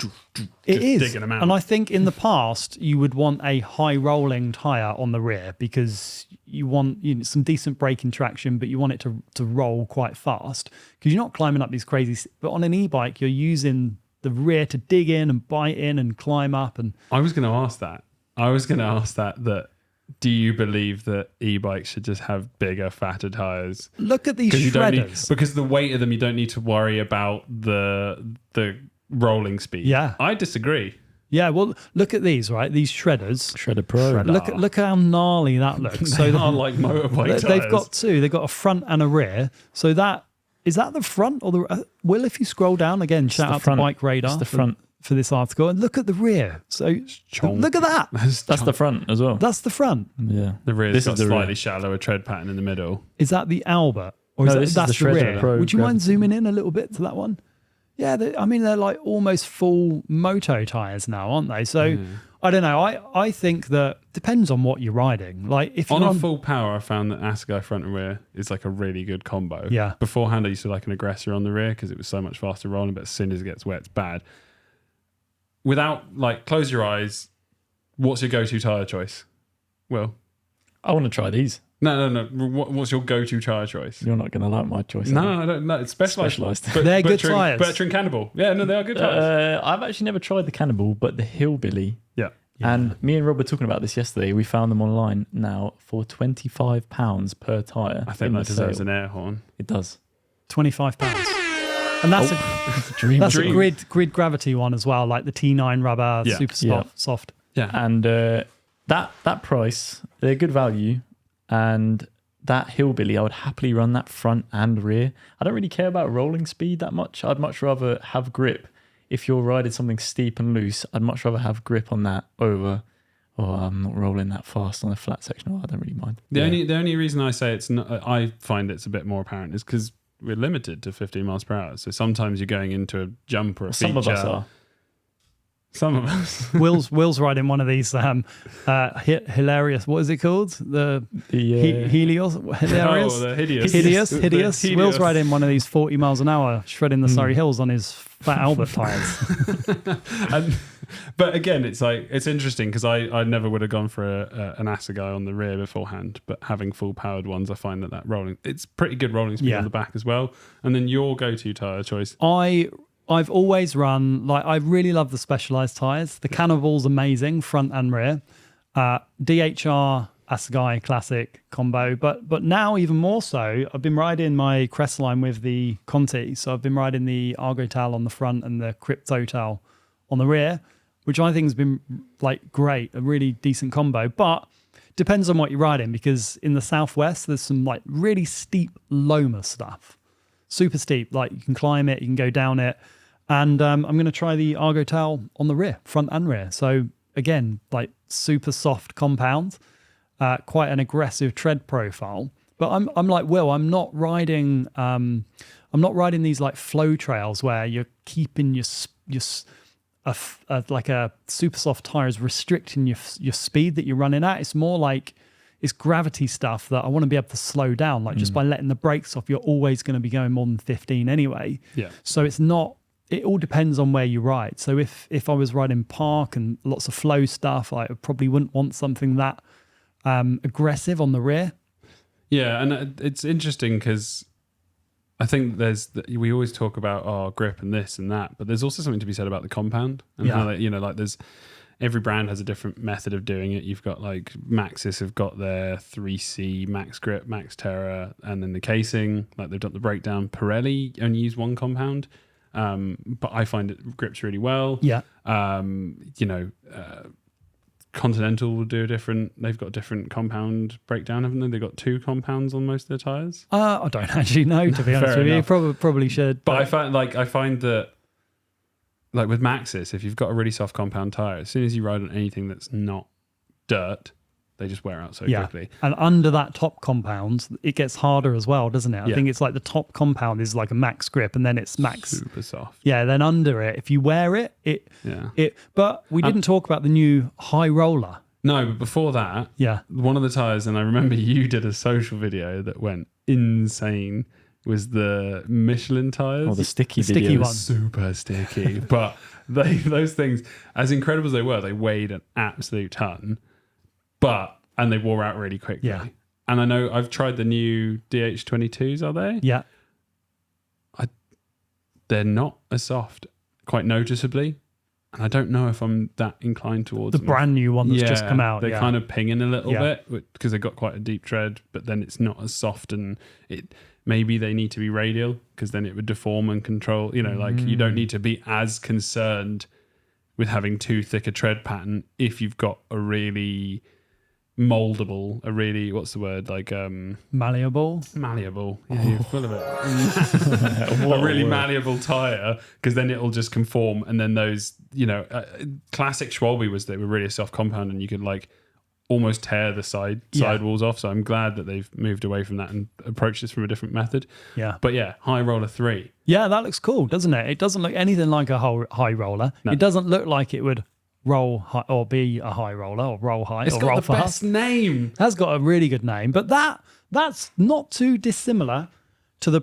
digging them out. And I think in the past you would want a high rolling tire on the rear because you want some decent braking traction, but you want it to roll quite fast because you're not climbing up these crazy. But on an e-bike, you're using the rear to dig in and bite in and climb up. And I was going to ask that. That. Do you believe that e-bikes should just have bigger, fatter tires? Look at these shredders. Because the weight of them, you don't need to worry about the rolling speed. Yeah. I disagree. Yeah, well, look at these, right? These shredders. Shredder Pro. Look how gnarly that looks. So they are like motorbike tires. They've got two. They've got a front and a rear. So is that the front or the... Will, if you scroll down, again, shout out to Bike Radar. It's the front. For this article, and look at the rear. So look at that. That's the front as well. That's the front. Yeah, the rear's got slightly shallower tread pattern in the middle. Is that the Albert, or that's the rear? Pro Would you mind Gravity. zooming in a little bit to that one? Yeah, they're like almost full moto tires now, aren't they? So I don't know. I think that depends on what you're riding. Like if you're on a full power, I found that Assegai front and rear is like a really good combo. Yeah. Beforehand, I used to like an aggressor on the rear because it was so much faster rolling, but as soon as it gets wet, it's bad. Without, close your eyes, what's your go-to tyre choice? Will? I want to try these. No. What's your go-to tyre choice? You're not going to like my choice. No, I don't know. It's specialised. They're good tyres. Butcher and Cannibal. Yeah, no, they are good tyres. I've actually never tried the Cannibal, but the Hillbilly. Yeah. And me and Rob were talking about this yesterday. We found them online now for £25 per tyre. I think that deserves an air horn. It does. £25. And that's a grid gravity one as well, like the T9 rubber, super soft. Yeah. And that price, they're good value. And that Hillbilly, I would happily run that front and rear. I don't really care about rolling speed that much. I'd much rather have grip. If you're riding something steep and loose, I'd much rather have grip on that over, I'm not rolling that fast on a flat section. I don't really mind. The only reason I say it's not, I find it's a bit more apparent is because we're limited to 15 miles per hour. So sometimes you're going into a jump or a feature. Some of us are. Some of us. Will's riding one of these hilarious. What is it called? The Helios. Hilarious. Oh, the hideous. Hideous. Will's riding one of these 40 miles an hour, shredding the Surrey Hills on his Fat Albert tires. But again, it's interesting because I never would have gone for an Assegai on the rear beforehand, but having full powered ones, I find that rolling, it's pretty good rolling speed on the back as well. And then your go-to tire choice. I've always run, I really love the Specialized tires. The Cannibal's amazing, front and rear. DHR Assegai Classic combo, but now even more so, I've been riding my Crestline with the Conti. So I've been riding the Argotile on the front and the Cryptotile on the rear, which I think has been great, a really decent combo. But depends on what you're riding, because in the southwest there's some really steep Loma stuff. Super steep, you can climb it, you can go down it. And I'm going to try the Argotile on the rear, front and rear. So again, super soft compound, quite an aggressive tread profile. But I'm like Will, I'm not riding these flow trails where you're keeping a super soft tire is restricting your speed that you're running at. It's more it's gravity stuff that I want to be able to slow down. Just by letting the brakes off, you're always going to be going more than 15 anyway. Yeah. So it all depends on where you ride. So if I was riding park and lots of flow stuff, I probably wouldn't want something that aggressive on the rear. Yeah, and it's interesting because I think we always talk about grip and this and that, but there's also something to be said about the compound and how like there's every brand has a different method of doing it. You've got like Maxxis have got their 3C Max Grip, Max Terra, and then the casing. Like they've done the breakdown. Pirelli only use one compound, but I find it grips really well. Yeah. Continental will do they've got a different compound breakdown, haven't they? They've got 2 compounds on most of their tyres. I don't actually know, to be honest with you. Probably should. But I find that like with Maxxis, if you've got a really soft compound tyre, as soon as you ride on anything that's not dirt, they just wear out so quickly. And under that top compound, it gets harder as well, doesn't it? I think it's like the top compound is like a max grip, and then it's max super soft. Yeah, then under it, if you wear it. But we didn't talk about the new high roller. No, but before that, one of the tyres, and I remember you did a social video that went insane, was the Michelin tyres. Oh, the sticky one. Super sticky. But those things, as incredible as they were, they weighed an absolute ton. And they wore out really quickly. Yeah. And I know I've tried the new DH22s, are they? Yeah. They're not as soft, quite noticeably. And I don't know if I'm that inclined towards the them. brand new one that's just come out. They're kind of pinging a little bit because they've got quite a deep tread, but then it's not as soft, and maybe they need to be radial because then it would deform and control. You don't need to be as concerned with having too thick a tread pattern if you've got a really moldable, what's the word, like malleable. Yeah, you're full of it. A really malleable tire, because then it'll just conform, and then those classic Schwalbe was they were really a soft compound, and you could like almost tear the side walls off. So I'm glad that they've moved away from that and approached this from a different method. But high roller 3, that looks cool, doesn't it? It doesn't look anything like a high roller. It doesn't look like it would roll high, or be a high roller, or roll high, it's or got roll the fast. best name. It has got a really good name, but that's not too dissimilar to the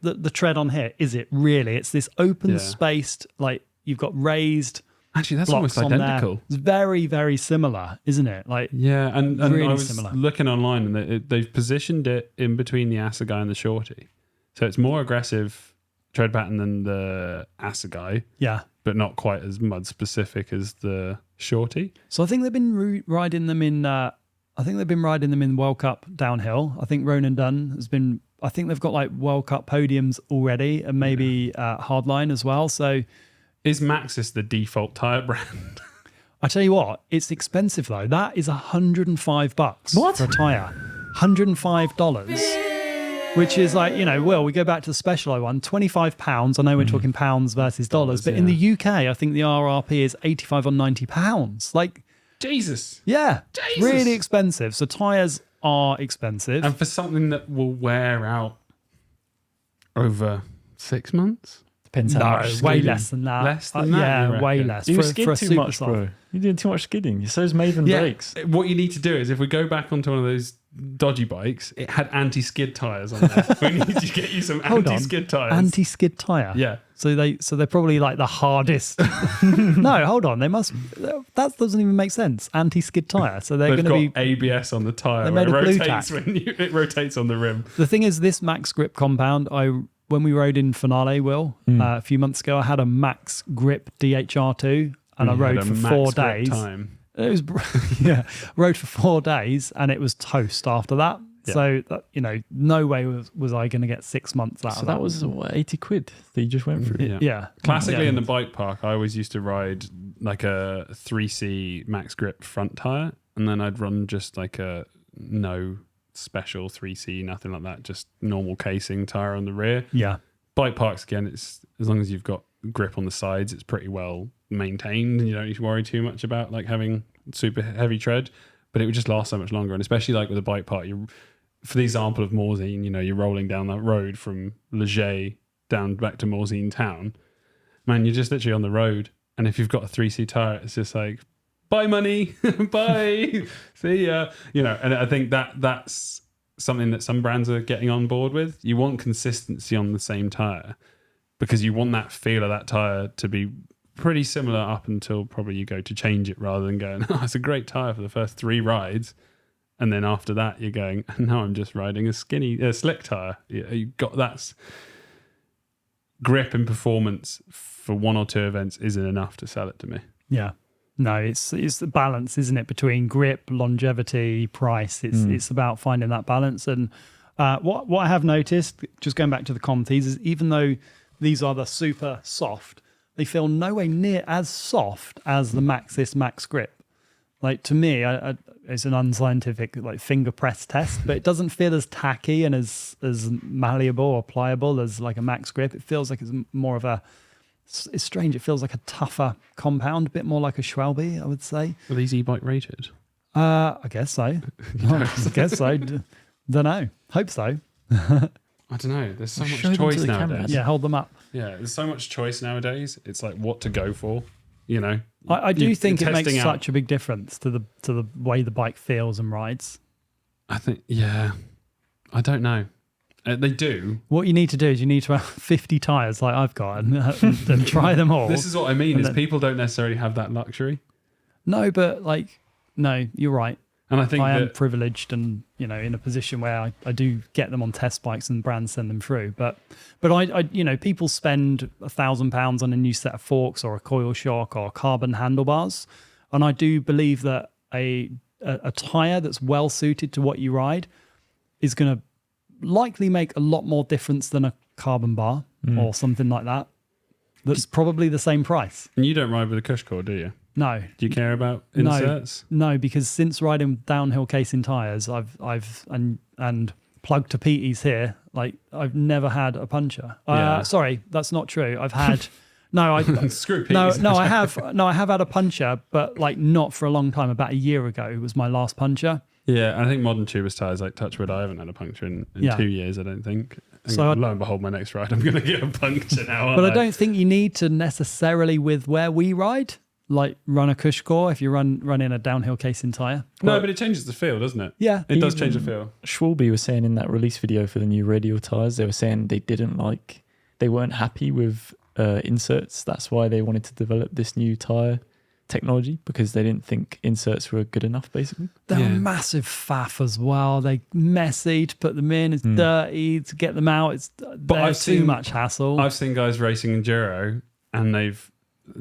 the tread on here, is it? Really, it's this open spaced, like you've got raised. Actually, that's almost identical. It's very, very similar, isn't it? Like and really I was similar. looking online, and they've positioned it in between the Assegai and the Shorty, so it's more aggressive tread pattern than the Assegai. But not quite as mud specific as the Shorty. So I think they've been riding them in. World Cup downhill. I think Ronan Dunn has been. I think they've got like World Cup podiums already, and maybe Hardline as well. So is Maxxis the default tire brand? I tell you what, it's expensive though. That is $105 for a tire. $105. Which is like, we go back to the Specialized one, £25. I know we're talking pounds versus dollars, but in the UK, I think the RRP is £85 or £90. Like, Jesus. Yeah. Jesus. Really expensive. So tyres are expensive. And for something that will wear out over 6 months? Depends how much way skidding. less than that. Less than that? Yeah, way less. You skid a too much, super bro. You're doing too much skidding. So is Maven brakes. What you need to do is, if we go back onto one of those dodgy bikes, it had anti-skid tyres on there. We need to get you some anti-skid tyres. Anti-skid tyre? Yeah. So they're probably like the hardest. No, hold on. They must. That doesn't even make sense. Anti-skid tyre. So they're going to be ABS on the tyre. They're made of blue tack. It rotates on the rim. The thing is, this Max Grip compound, when we rode in Finale, a few months ago, I had a Max Grip DHR2, and I rode for 4 days. Time. It was rode for 4 days, and it was toast after that. Yeah. So no way was I going to get 6 months out of that. So that was what, 80 quid that you just went through. Yeah. Classically in the bike park, I always used to ride like a 3C Max Grip front tire, and then I'd run just like a no special 3C, nothing like that, just normal casing tire on the rear. Yeah. Bike parks, again, it's as long as you've got grip on the sides, it's pretty well maintained, and you don't need to worry too much about like having super heavy tread, but it would just last so much longer. And especially like with a bike park, for the example of Morzine, you're rolling down that road from Leger down back to Morzine town, man, you're just literally on the road, and if you've got a 3C tire, it's just like, bye money, bye, see ya, and I think that's something that some brands are getting on board with. You want consistency on the same tire, because you want that feel of that tire to be pretty similar up until probably you go to change it, rather than going, oh, it's a great tire for the first 3 rides, and then after that you're going, now I'm just riding a slick tire. You got grip and performance for one or two events isn't enough to sell it to me. Yeah. No, it's the balance, isn't it, between grip, longevity, price. It's about finding that balance. And what I have noticed, just going back to the Contis, is even though these are the super soft, they feel nowhere near as soft as the Maxxis Max Grip. Like, to me, it's an unscientific like finger press test, but it doesn't feel as tacky and as malleable or pliable as like a Max Grip. It feels like it's more of a, it's strange. It feels like a tougher compound, a bit more like a Schwalbe, I would say. Are these e-bike rated? I guess so. I guess so. Don't know. Hope so. I don't know. There's so Show much them to choice the nowadays. cameras. Yeah, hold them up. Yeah, there's so much choice nowadays. It's like what to go for, you know. I do think it makes testing out- such a big difference to the way the bike feels and rides. I think, yeah. I don't know. They do. What you need to do is you need to have 50 tyres like I've got and try them all. This is what I mean, is then- people don't necessarily have that luxury. No, but like, no, you're right. And I think I am that privileged and, you know, in a position where I do get them on test bikes and brands send them through. But I you know, people spend £1,000 on a new set of forks or a coil shock or carbon handlebars. And I do believe that a tyre that's well suited to what you ride is going to likely make a lot more difference than a carbon bar or something like that. That's probably the same price. and you don't ride with a cush core, do you? No, Do you care about inserts? No, because since riding downhill casing tires, I've and plugged to Petey's here, like I've never had a puncture. Yeah. Sorry, that's not true. I've had no, I Screw no, Petey's. I have had a puncture, but like not for a long time. About a year ago was my last puncture. Yeah, I think modern tubeless tyres, like touchwood, I haven't had a puncture in Yeah. 2 years, I don't think. And So lo and behold, my next ride, I'm going to get a puncture now. But I don't think you need to necessarily with where we ride, like run a cush core if you running a downhill casing tire. No, but it changes the feel, doesn't it? Yeah, It does change the feel. Schwalbe was saying in that release video for the new radial tyres, they were saying they weren't happy with inserts. That's why they wanted to develop this new tyre technology, because they didn't think inserts were good enough, basically. They're Yeah. a massive faff as well. They're messy to put them in. It's dirty to get them out. They're I've too seen- much hassle. I've seen guys racing enduro and the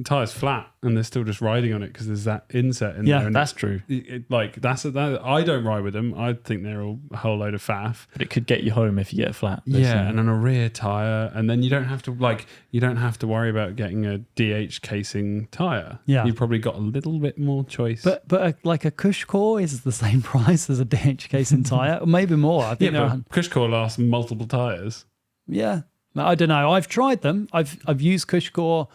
tyre's flat and they're still just riding on it because there's that insert in Yeah, there. And That's true. I don't ride with them. I think they're all a whole load of faff. But it could get you home if you get a flat. Yeah, and on a rear tire, and then you don't have to worry about getting a DH casing tire. Yeah. You've probably got a little bit more choice. But like a cush core is the same price as a DH casing tire, or maybe more. I yeah, think but cush core lasts multiple tires. yeah. No, I don't know. I've tried them. I've used cush core.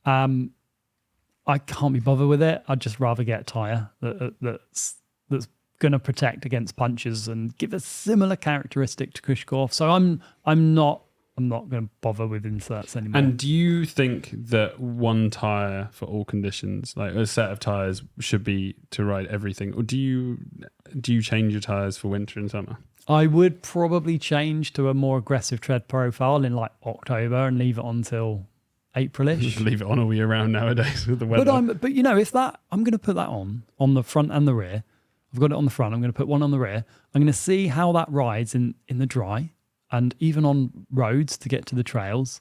I can't be bothered with it. I'd just rather get a tire that's going to protect against punches and give a similar characteristic to cush core. So I'm not going to bother with inserts anymore. And do you think that one tire for all conditions, like a set of tires, should be to ride everything, or do you change your tires for winter and summer? I would probably change to a more aggressive tread profile in like October and leave it on till April-ish. Just leave it on all year round nowadays with the weather. But you know, if that, I'm going to put that on the front and the rear. I've got it on the front. I'm going to put one on the rear. I'm going to see how that rides in the dry and even on roads to get to the trails.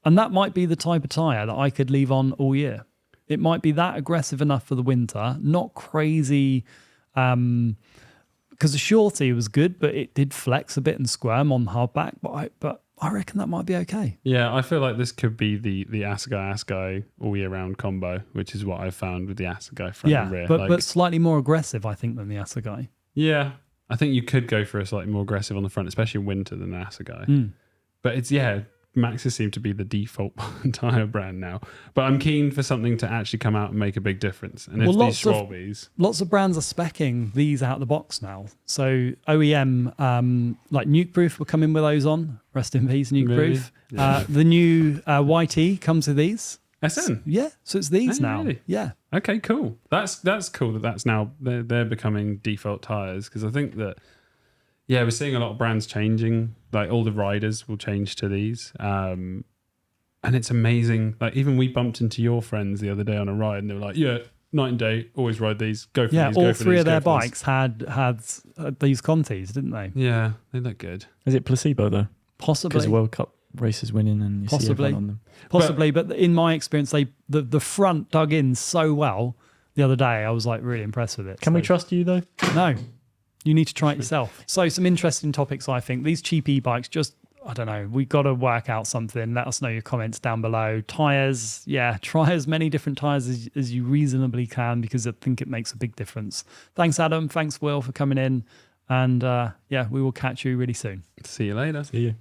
And that might be the type of tyre that I could leave on all year. It might be that aggressive enough for the winter, not crazy, because the Shorty was good, but it did flex a bit and squirm on hardback. But I reckon that might be okay. Yeah, I feel like this could be the Assegai all year round combo, which is what I've found with the Assegai front and rear. But slightly more aggressive, I think, than the Assegai. Yeah, I think you could go for a slightly more aggressive on the front, especially in winter, than an Assegai. But Maxxis seem to be the default tyre brand now. But I'm keen for something to actually come out and make a big difference. And if these Schwalbes... Lots of brands are speccing these out the box now. So OEM, like Nukeproof will come in with those on. Rest in peace, Nukeproof. Really? Yeah. The new YT comes with these. SN? Yeah, so it's these Oh, now. really? Yeah. Okay, cool. That's cool that's now they're becoming default tires, because I think that we're seeing a lot of brands changing. Like all the riders will change to these, and it's amazing. Like even we bumped into your friends the other day on a ride, and they were like, "Yeah, night and day, always ride these. Go for these." All three of their bikes had these Contis, didn't they? Yeah, they look good. Is it placebo though? Possibly. Because World Cup races winning and you see Possibly. everyone on them. Possibly, but in my experience, the front dug in so well the other day. I was like really impressed with it. Can we trust you though? No, you need to try it yourself. So some interesting topics, I think. These cheap e-bikes, just, I don't know, we've got to work out something. Let us know your comments down below. Tyres, yeah, try as many different tyres as you reasonably can, because I think it makes a big difference. Thanks, Adam. Thanks, Will, for coming in. And yeah, we will catch you really soon. See you later. See you.